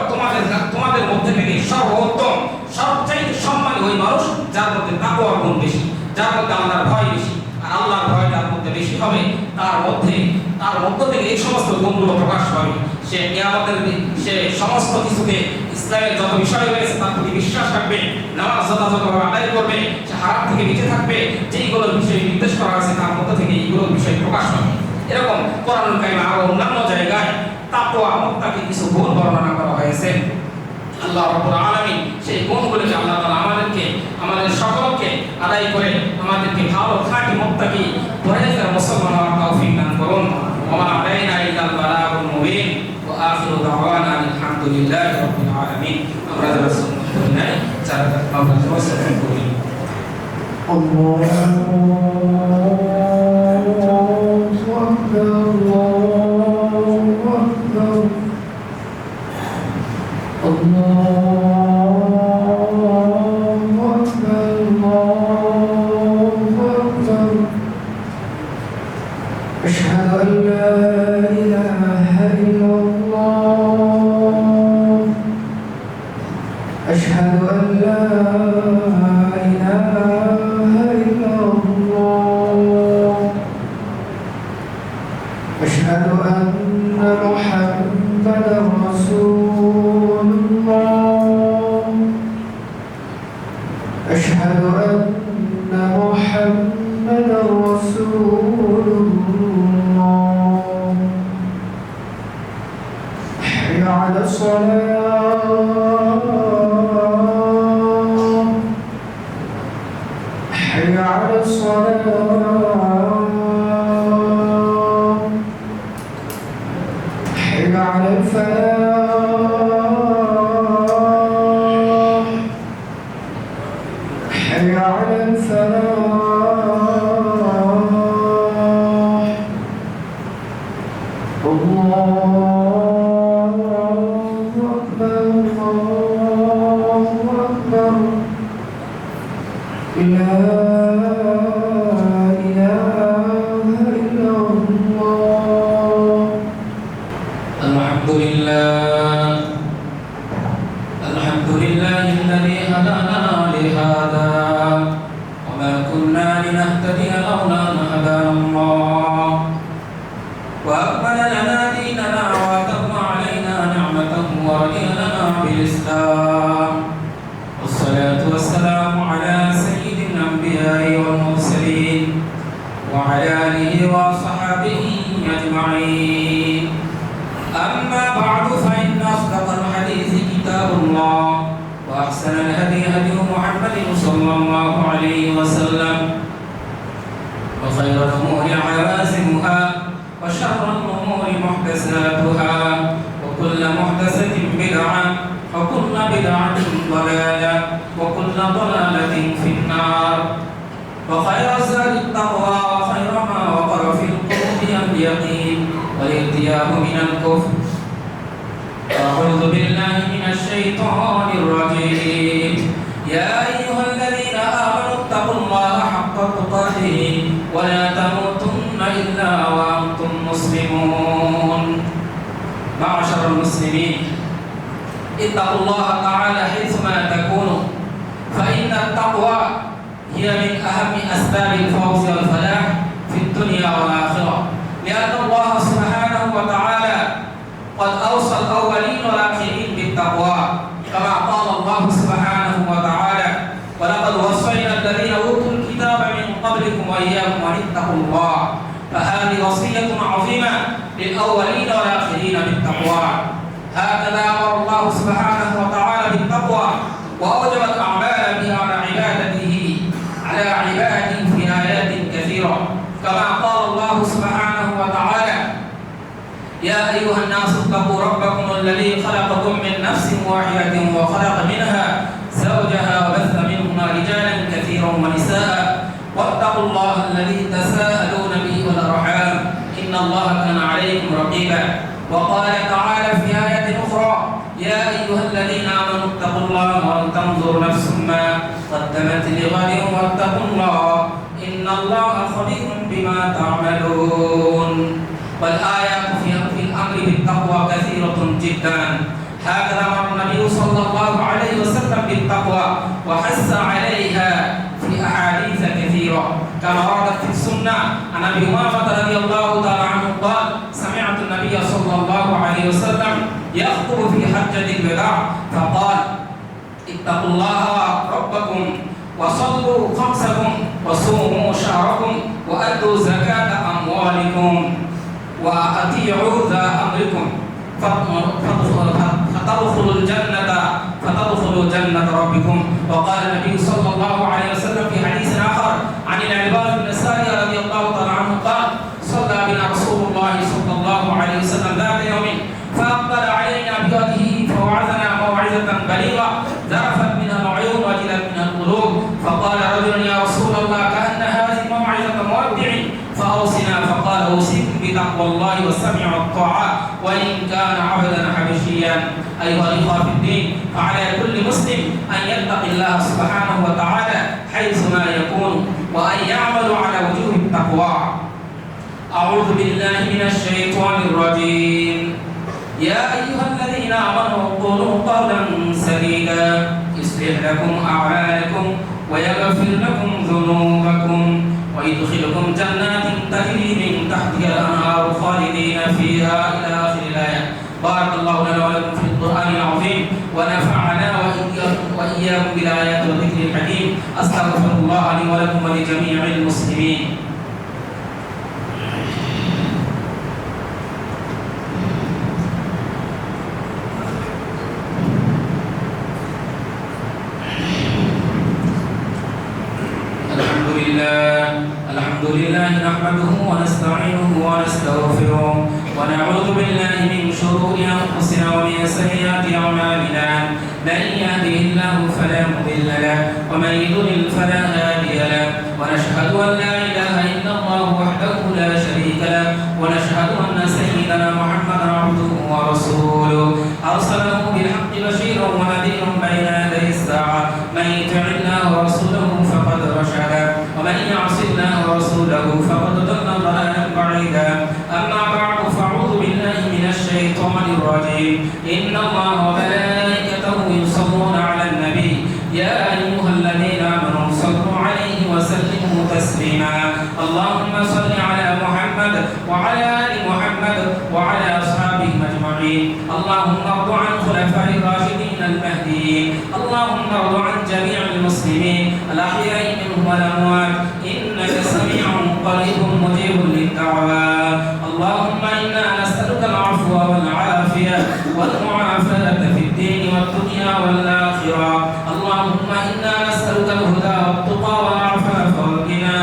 তোমাদের মধ্যে থেকে সর্বোত্তম, সবচাইতে সম্মানী ওই মানুষ যার মধ্যে তাকওয়ার গুণ বেশি, যার মধ্যে আল্লাহর ভয় বেশি। আর আল্লাহর ভয় যার মধ্যে বেশি হবে, তার মধ্য থেকে এই সমস্ত গুণগুলো প্রকাশ পাবে। সে কিয়ামতের দিন সে সমস্ত কিছুকে, ইসলামের যত বিষয় রয়েছে তার প্রতি বিশ্বাস রাখবে, নামাজ যথাযথভাবে আদায় করবে, সে হারাম থেকে বেঁচে থাকবে। যেইগুলো বিষয় নির্দেশ করা আছে তার মধ্য থেকে এইগুলো বিষয় প্রকাশ পাবে। এরকম কোরআনুল কারীমে আরো অন্যান্য জায়গায় তাকওয়া মুত্তাকি কিছু গুণ বর্ণনা করা হয়েছে। আল্লাহ রাব্বুল আলামিন সেই গুণগুলোকে আল্লাহ তাআলা আমাদের সকলকে আদায় করে আমাদেরকে ভালো খাঁটি মুত্তাকি পরহেজগার মুসলমান হওয়ার তৌফিক দান করুন। ওয়া মা আলাইনা ইল্লাল বালাগুল মুবিন ওয়া আখিরু দাওয়ানা আলহামদুলিল্লাহি রাব্বিল আলামিন। আমরা যারা সুন্নাত করি না, যারা আমরা তাওয়াসসুল করি। আল্লাহু আকবার, আল্লাহু আকবার, আল্লাহু আকবার, আল্লাহু আকবার। আশহাদু আল লা ইলাহা ইল্লাল্লাহ, আশহাদু আল লা ইলাহা ইল্লাল্লাহ, আশহাদু আন্না মুহাম্মাদার রাসূলুল্লাহ, আশহাদু আন্না মুহাম্মাদার রাসূলুল্লাহ। হাইয়া আলাস সালাহ, হাইয়া আলাস সালাহ, হাইয়া আলাল ফালাহ, হাইয়া আলাল ফালাহ। আল্লাহু আকবার, আল্লাহু আকবার। লা ইলাহা ইল্লাল্লাহ। আলহামদুলিল্লাহিল্লাযী হাদানা লিহাযা ওয়া মা কুন্না লিনাহতাদিয়া লাওলা আন হাদানাল্লাহ ওয়া আকমালা লানা দীনানা ওয়া আতাম্মা আলাইনা নি'মাতাহু ওয়া রাদিয়া লানা বিল ইসলাম। والصلاة والسلام على سيد الأنبياء والمرسلين وعلى آله وصحبه أجمعين. أما بعد فإن أصدق الحديث كتاب الله وأحسن الهدي هدي محمد صلى الله عليه وسلم وخير الأمور محدثاتها وكل محدثة بدعة وكل بدعة ضلالة وكل ضلالة في النار وخير الزاد التقوى وخير ما وقر في القلوب اليقين والارتياب من الكفر. أعوذ بالله من الشيطان الرجيم. يا أيها الذين آمنوا اتقوا الله حق تقاته ولا تموتن إلا وأنتم مسلمون. معشر المسلمين، اتقوا الله تعالى حيثما تكونوا، فإن التقوى هي من أهم أسباب الفوز والفلاح في الدنيا والآخرة، لأن الله سبحانه وتعالى قد أوصى الأولين والآخرين بالتقوى، كما قال الله سبحانه وتعالى: ولقد وصينا الذين أوتوا الكتاب من قبلكم وإياكم أن اتقوا الله. فهذه وصية عظيمة للأولين والآخرين بالتقوى. هكذا أمر الله سبحانه وتعالى بالتقوى وأوجب الأعمال بها على عباده في آيات كثيرة، كما قال الله سبحانه وتعالى: يا أيها الناس اتقوا ربكم الذي خلقكم من نفس واحدة وخلق منها زوجها وبث منهما رجالا كثيرا ونساء واتقوا الله الذي تساءلون به والأرحام إن الله كان عليكم رقيبا. وقال تعالى في آية أخرى: يا أيها الذين آمنوا اتقوا الله ولتنظر نفس ما قدمت لغد واتقوا الله إن الله خبير بما تعملون. والآيات في الأمر بالتقوى كثيرة جدا. هكذا أمر النبي صلى الله عليه وسلم بالتقوى وحث عليها في أحاديث كثيرة، كما وردت في السنة عن أبي أمامة رضي الله تعالى عنه قال: سمعت النبي صلى الله عليه وسلم يخطب في حجة الوداع فقال: اتقوا الله ربكم وصلوا خمسكم وصوموا شهركم وأدوا زكاة أموالكم وأطيعوا ذا أمركم فتدخلوا جنة ربكم. وقال النبي صلى الله عليه وسلم في حديث آخر عن العباد بن سارية رضي الله تعالى عنه قال: صلى بنا رسول الله صلى الله عليه وسلم ذات يوم فأقبل علينا بيده فوعظنا موعظة بليغة ذرفت منها العيون وجلت منها القلوب، فقال رجل: يا رسول الله كأن هذه موعظة مودع فأوصنا. فقال: أوصيكم بتقوى الله والسمع والطاعة وإن كان عبدا حبشيا. أيها الإخوة في الدين، فعلى كل مسلم أن يتقي الله سبحانه وتعالى حيثما يكون وأن يعمل على وجوه التقوى. أعوذ بالله من الشيطان الرجيم. يا أيها الذين آمنوا قولوا قولا سديدا يصلح لكم أعمالكم ويغفر لكم ذنوبكم ويدخلكم جنات تجري من تحتها الأنهار خالدين فيها إلى آخر الآية. بارك الله لنا ولكم في القرآن العظيم ونفعنا وإياكم بالآيات والذكر الحكيم. أستغفر الله لي ولكم ولجميع المسلمين. الحمد لله نحمده ونستعينه ونستغفره ونعوذ بالله من شرور أنفسنا ومن سيئات أعمالنا. من يهده الله فلا مضل له ومن يضلل فلا هادي له. ونشهد أن لا إله إلا الله وحده لا شريك له ونشهد أن سيدنا محمدا عبده ورسوله أرسله بالحق بشيرا ونذيرا بين يدي الساعة. من يطع الله ورسوله فقد رشد ومن يعص الله ورسوله فقد ضل ضلالا بعيدا. أما بعد فأعوذ بالله من الشيطان الرجيم. إن الله وملائكته يصلون على النبي يا أيها الذين آمنوا صلوا عليه وسلموا تسليما. اللهم صل على محمد وعلى آل محمد وعلى أصحابه أجمعين. اللهم ارض عن خلفاء الراشدين المهديين. اللهم ارض عن جميع المسلمين الأحياء منهم والأموات إنك سميع قريب مجيب للدعوات. اللهم إنا نسألك العفو والعافية والمعافاة في الدين والدنيا والآخرة. اللهم إنا نسألك الهدى والتقى والعفاف والغنى.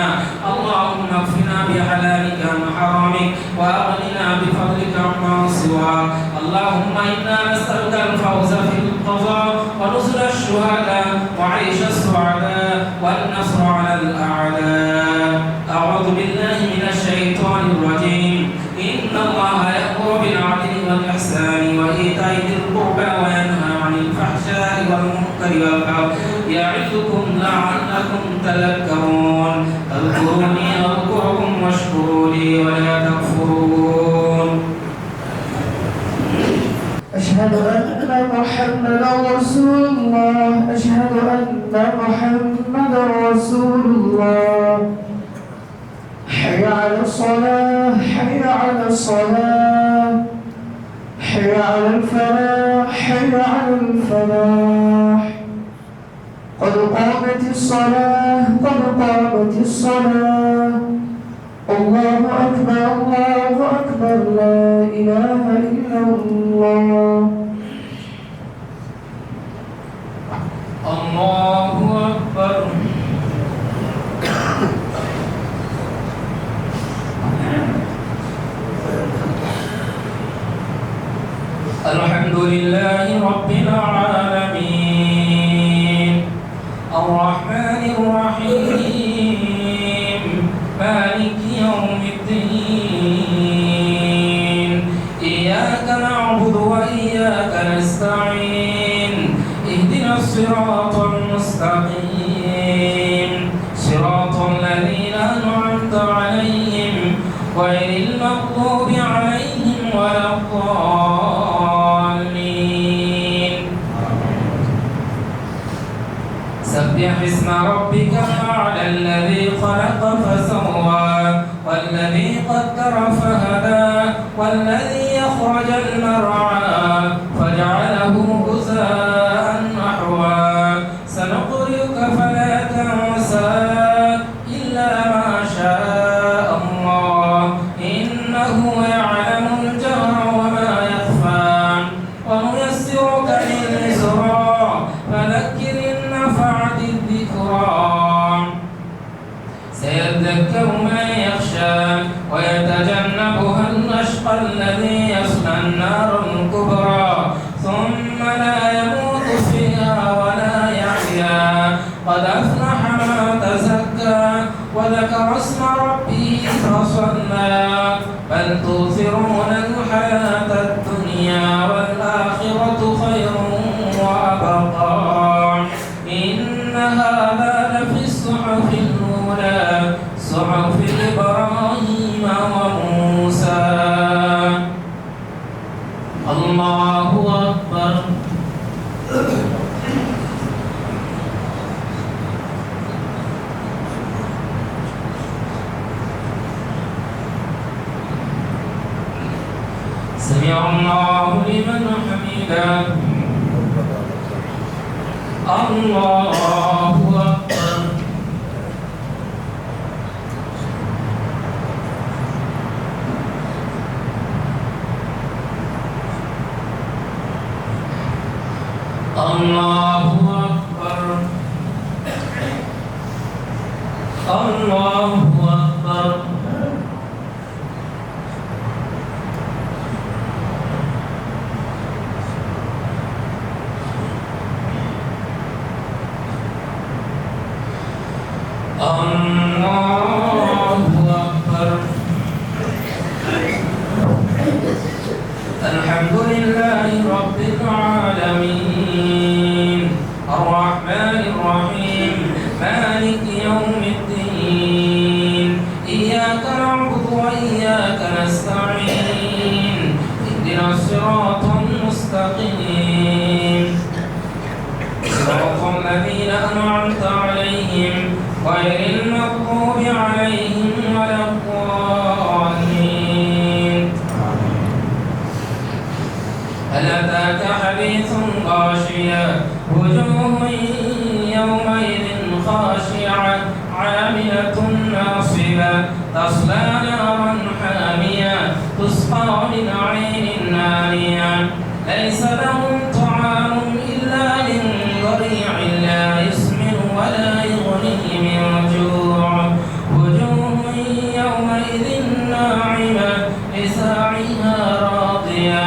اللهم اكفنا بحلالك عن حرامك وأغننا بفضلك عمن الصواب. اللهم إنا نسألك الفوز في القضاء ونزل الشهداء وعيش السعداء والنصر على الأعداء. أعوذ بالله من الشيطان الرجيم. إن الله يأمر بالعدل والإحسان وإيتاء ذي القربى وينهى عن الفحشاء والمنكر والبغي يعظكم لعلكم تذكرون. اذكروني أذكركم واشكروا لي ولا تكفرون. أشهد أن محمدا رسول الله. أشهد أن محمدا رسول الله. حي على الصلاة. حي على الصلاة. حي على الفلاح. حي على الفلاح. قد قامت الصلاة. قد قامت الصلاة. الله أكبر. الله أكبر. لا إله إلا الله. الله أكبر. الحمد لله رب العالمين الرحمن الرحيم مالك يوم الدين. إياك نعبد وإياك نستعين. اهدنا الصراط المستقيم صراط الذين أنعمت عليهم غير المغضوب عليهم ولا الضالين. سبح اسم ربك الأعلى الذي خلق فسوى والذي قدر فهدى والذي أخرج المرعى فجعله غثاء نحوا. سنقرئك فلا تنسى إلا ما شاء الله إنه يعلم الجهر وما يخفى. ونيسرك لليسرى فذكر إن نفعت الذكرى. سيذكر من يخشى ويتجنبها الأشقى الذي يصلى النار الكبرى ثم لا يموت فيها ولا يحيا. قد أفلح من تزكى وذكر اسم ربه فصلى. بل تؤثرون الحياة الدنيا والآخرة خير وأبقى. إن هذا لفي الصحف الأولى صحف إبراهيم وموسى. الله أكبر. سمع الله لمن حمده. الله أكبر. الله أكبر. الله أكبر. الله أكبر. الحمد لله رب العالمين الرحمن الرحيم مالك يوم الدين. إياك نعبد وإياك نستعين. اهدنا الصراط المستقيم صراط الذين أنعمت عليهم غير المغضوب عليهم ولا الضالين. هل أتاك حديث غاشية وجوه يومئذ خاشعة عاملة ناصبة تصلى نارا حامية تسقى من عين آنية ليس لهم طعام إلا من ضريع لا يسمن ولا يغني من جوع. وجوه يومئذ ناعمة لسعيها راضية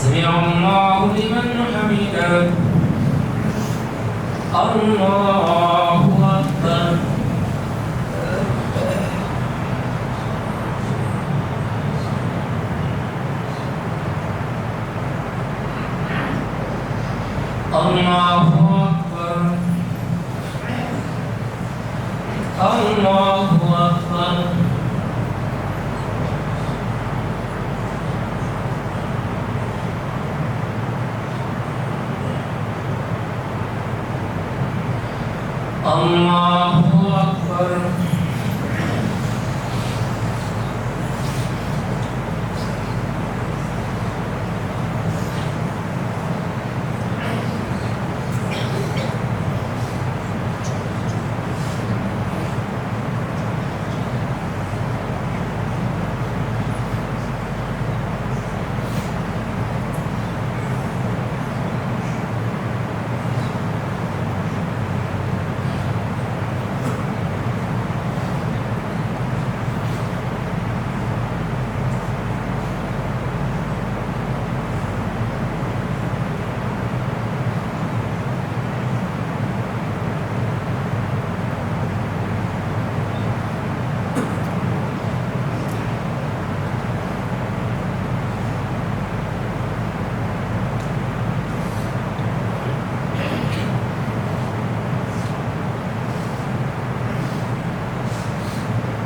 سمع الله لمن حمده الله أكبر الله أكبر الله أكبر الله أكبر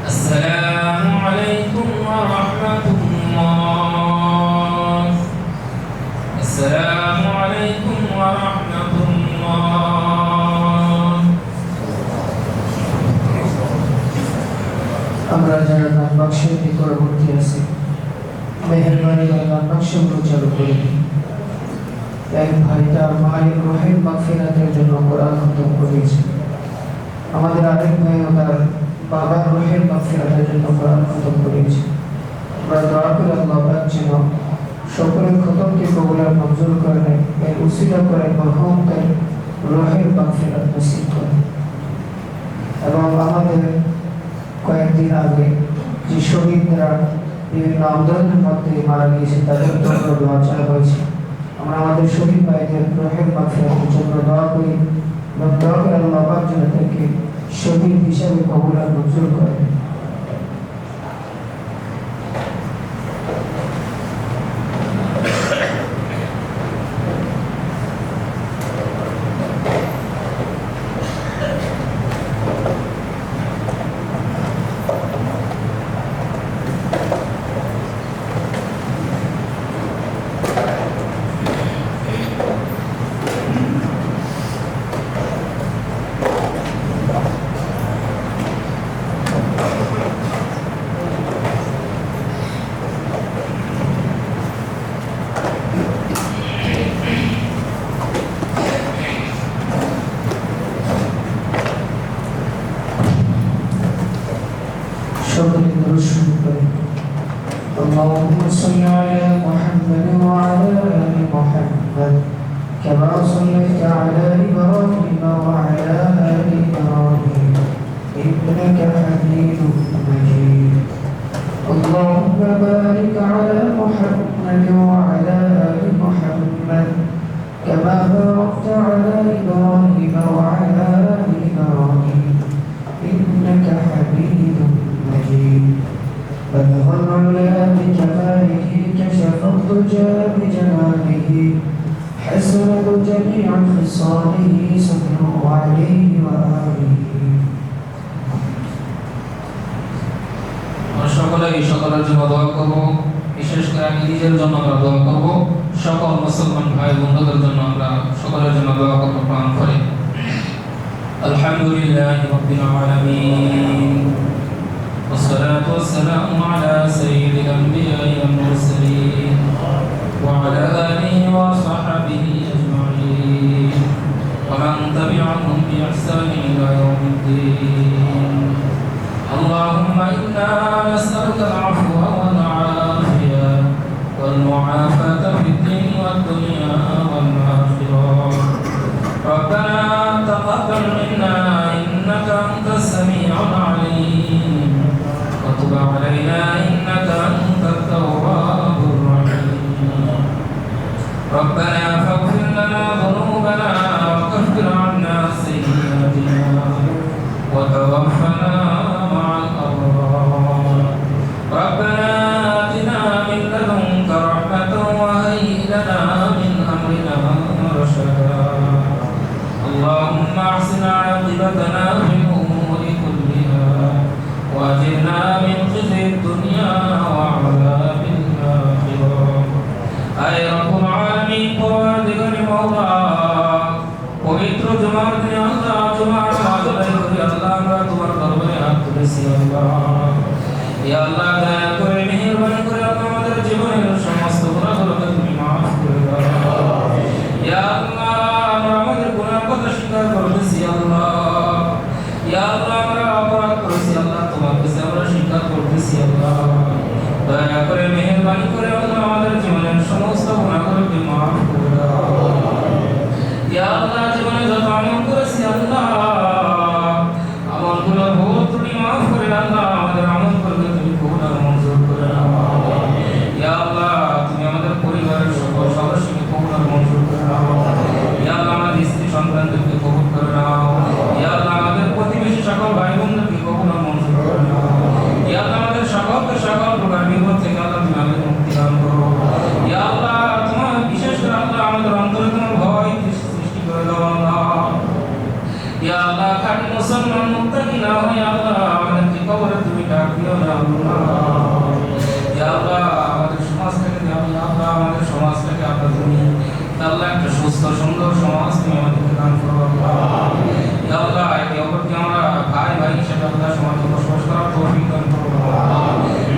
السلام عليكم ورحمة الله السلام عليكم ورحمة الله আমরা যারা নাম বাক্সের নিকটবর্তী আছি মেহেরবানি করে নাম বাক্সগুলো চালু করে দিই। এক ভাই তার মায়ের রোহের মাগফিরাতের জন্য কোরআন খতম করেছে। আমাদের আরেক ভাইও তার বাবার রোহের মাগফিরাতের জন্য কোরআন খতম করেছে। আমরা দোয়া করে আল্লাহ পাক যেন সকলের খতমকে কবুল আর মঞ্জুর করে নেয়, এর উসিলা করে মরহুমদের রোহের মাগফিরাত নসিব করে। এবং আমাদের কয়েকদিন আগে যে শহীদরা বিভিন্ন আন্দোলনের মধ্যে মারা গিয়েছে তাদের জন্য দোয়া চাওয়া হয়েছে। আমরা আমাদের শহীদ ভাইদের রোহের মাগফিরাতের জন্য দোয়া করি এবং দোয়া করে আল্লাহ পাক যেন তাদেরকে শহীদ হিসাবে কবুল আর মঞ্জুর করে। اللهم صل على محمد وعلى آل محمد كما صليت على إبراهيم وعلى آل إبراهيم إنك حميد مجيد. اللهم بارك على محمد وعلى آل محمد كما باركت على إبراهيم وعلى آل إبراهيم إنك حميد مجيد. بلغ العلا بكماله كشف الضجى بجماله حسنت جميع خصاله صلوا عليه وآله. সকলেই সকলের জন্য দোয়া করব, বিশেষ করে আমি নিজের জন্য আমরা দোয়া করব, সকল মুসলমান ভাই বন্ধুদের জন্য আমরা সকলের জন্য দোয়া করব প্রাণ করে। আলহামদুলিল্লাহি রাব্বিল আলামিন والصلاة والسلام على سيد الأنبياء والمرسلين وعلى آله وصحبه أجمعين ومن تبعهم بإحسان إلى يوم الدين. اللهم إنا نسألك العفو والعافية والمعافاة في الدين والدنيا والآخرة. ربنا تقبل منا إنك أنت السميع العليم وتب علينا إنك আল্লাহ দয়া করে মেহেরবানি করে আল্লাহ আমাদের জীবনের সমস্ত গুনাহগুলোকে তুমি মাফ করে দাও ইয়া আল্লাহ আমরা আমাদের গুনাহ কথা স্বীকার করতেছি আল্লাহ ইয়া আল্লাহ আমরা অপরাধ করেছি আল্লাহ তোমার কাছে আমরা স্বীকার করতেছি আল্লাহ দয়া করে মেহেরবানি করে আল্লাহ আমাদের জীবনের সমস্ত গুনাহগুলোকে মাফ করে দাও ইয়া আল্লাহ জীবনে যত আমল করেছি আল্লাহ আমলগুলো ভুল ত্রুটি মাফ করে আল্লাহ আমাদের আমলগুলোকে তুমি কবুল আর মঞ্জুর করে নাও ইয়া আল্লাহ তুমি আমাদের পরিবারের সকল সদস্যকে কবুল আর মঞ্জুর করে নাও ইয়া আল্লাহ আমাদের স্ত্রী সন্তানদেরকে কবুল করে নাও ইয়া আল্লাহ আমাদের প্রতিবেশী সকল ভাই বোনদেরকে কবুল আর মঞ্জুর করে নাও ইয়া আল্লাহ আমাদের সকলকে সকল প্রকার বিপদ থেকে আল্লাহ তুমি আমাদের মুক্তি দান করো ইয়া আল্লাহ তোমার বিশেষ করে আল্লাহ আমাদের অন্তরে তোমার ভয় সৃষ্টি করে দাও আল্লাহ ইয়া আল্লাহ খাঁটি মুসলমান মুত্তাকি না হয় আল্লাহ আমাদেরকে কবরে তুমি ডাক দিও না আল্লাহ ইয়া আল্লাহ আমাদের সমাজটাকে দাও ইয়া আল্লাহ আমাদের সমাজটাকে আল্লাহ তুমি আল্লাহ একটা সুস্থ সুন্দর সমাজ তুমি আমাদেরকে দান করো আল্লাহ ইয়া আল্লাহ একে অপরকে আমরা ভাই ভাই হিসেবে আল্লাহ সমাজে বসবাস করার তৌফিক দান করো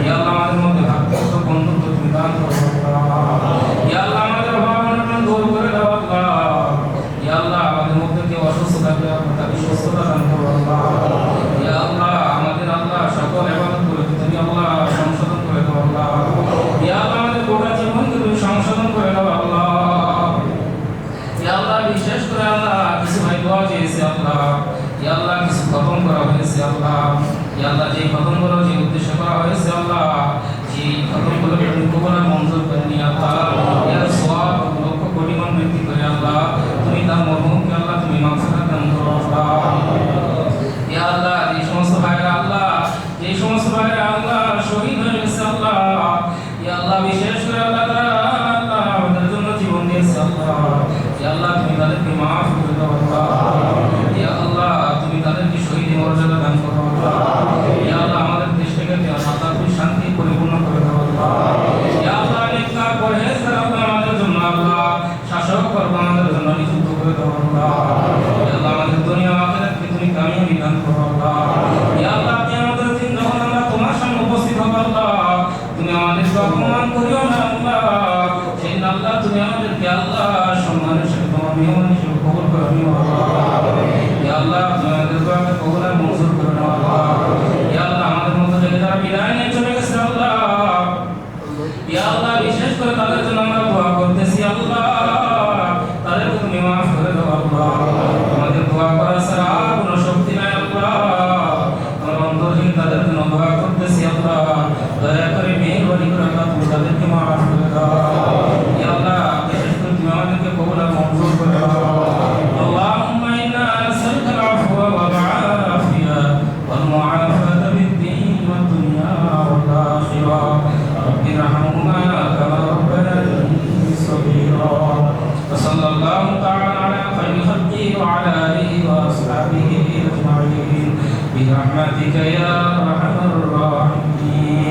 ইয়া আল্লাহ আমাদের মধ্যে ভ্রাতৃত্ব বন্ধুত্ব তুমি দান করো ইয়া আল্লাহ আমাদের ভাবনাটা দূর করে দাও আল্লাহ ইয়া আল্লাহ আমাদের মধ্যে কেউ অসুস্থ থাকলে তাকে সুস্থতা দান করো আল্লাহ ইয়া আল্লাহ আমাদের আল্লাহ সকল ইবাদত করে তুমি আল্লাহ সংশোধন করে দাও আল্লাহ ইয়া আল্লাহ আমাদের গোটা জীবনকে তুমি সংশোধন করে দাও আল্লাহ ইয়া আল্লাহ বিশেষ করে আল্লাহ কিছু ভাই দোয়া চেয়েছে আল্লাহ ইয়া আল্লাহ কিছু খতম করা হয়েছে আল্লাহ ইয়া আল্লাহ যে খতমগুলো যে উদ্দেশ্য করা হয়েছে আল্লাহ সেই খতমগুলো তুমি কবুল আর মঞ্জুর করে নিয়ে আল্লাহ ইয়া সওয়াব লক্ষ কোটি মান বৃদ্ধি করে আল্লাহ তুমি তার মরহুমকে আল্লাহ তুমি মাগফিরাত দান করো আল্লাহ ইয়া আল্লাহ এই সমস্ত ভাইরা আল্লাহ যে সমস্ত ভাইরা আল্লাহ শহীদ হয়ে গেছে আল্লাহ ইয়া আল্লাহ বিশেষ করে আল্লাহ তারা আল্লাহ আমাদের জন্য জীবন দিয়েছে আল্লাহ ইয়া আল্লাহ তুমি তাদেরকে মাফ করে দাও আল্লাহ ইয়া আল্লাহ তুমি তাদেরকে শহীদ মর্যাদা দান করো আল্লাহ ইয়া আল্লাহ আমাদের দেশটাকে আল্লাহ তুমি শান্তি পরিপূর্ণ করে দাও আল্লাহ ইয়া আল্লাহ নেককার পরহেজগার আল্লাহ আমাদের জন্য আল্লাহ শাসক করব আমাদের জন্য নিযুক্ত করে দাও আল্লাহ ইয়া আল্লাহ আমাদের দুনিয়া আখিরাতকে তুমি কামিয়াবি দান করো আল্লাহ ইয়া আল্লাহ কিয়ামতের দিন যখন আমরা তোমার সামনে উপস্থিত হব আল্লাহ তুমি আমাদেরকে অপমান করিও না আল্লাহ সেই আল্লাহ তুমি আমাদেরকে আল্লাহ সম্মানের সাথে তোমার মেহমান হিসেবে কবুল করে নিও আল্লাহ ইয়া আল্লাহ তুমি আমাদের দোয়াকে কবুল আর মঞ্জুর করে নাও আল্লাহ ইয়া আল্লাহ আমাদের মধ্যে থেকে যারা বিদায় নিয়ে চলে গেছে আল্লাহ ইয়া আল্লাহ বিশেষ করে তাদের জন্য আমরা দোয়া করতেছি আল্লাহ তাদেরকে তুমি মাফ করে দাও আল্লাহ আমাদের দোয়া করা ছাড়া আর কোনো শক্তি নাই আল্লাহ আমার অন্তরহীন তাদের জন্য দোয়া করতেছি আল্লাহ দয়া করে মেহেরবানি করে আল্লাহ তুমি তাদেরকে মাফ করে দাও ইয়া আল্লাহ বিশেষ করে তুমি আমাদেরকে কবুল আর মঞ্জুর করে দাও আল্লাহুম্মা ইন্না নাসআলুকা আল-আফওয়া ওয়াল আফিয়া ওয়াল মুআফাতা ফিদ-দীন ওয়াদ দুনিয়া ওয়াল আখিরাহ রব্বি রহমহুমা কামা রাব্বায়ানি সগীরা وصلى الله تعالى على خير خلقه وعلى آله وأصحابه أجمعين برحمتك يا أرحم الراحمين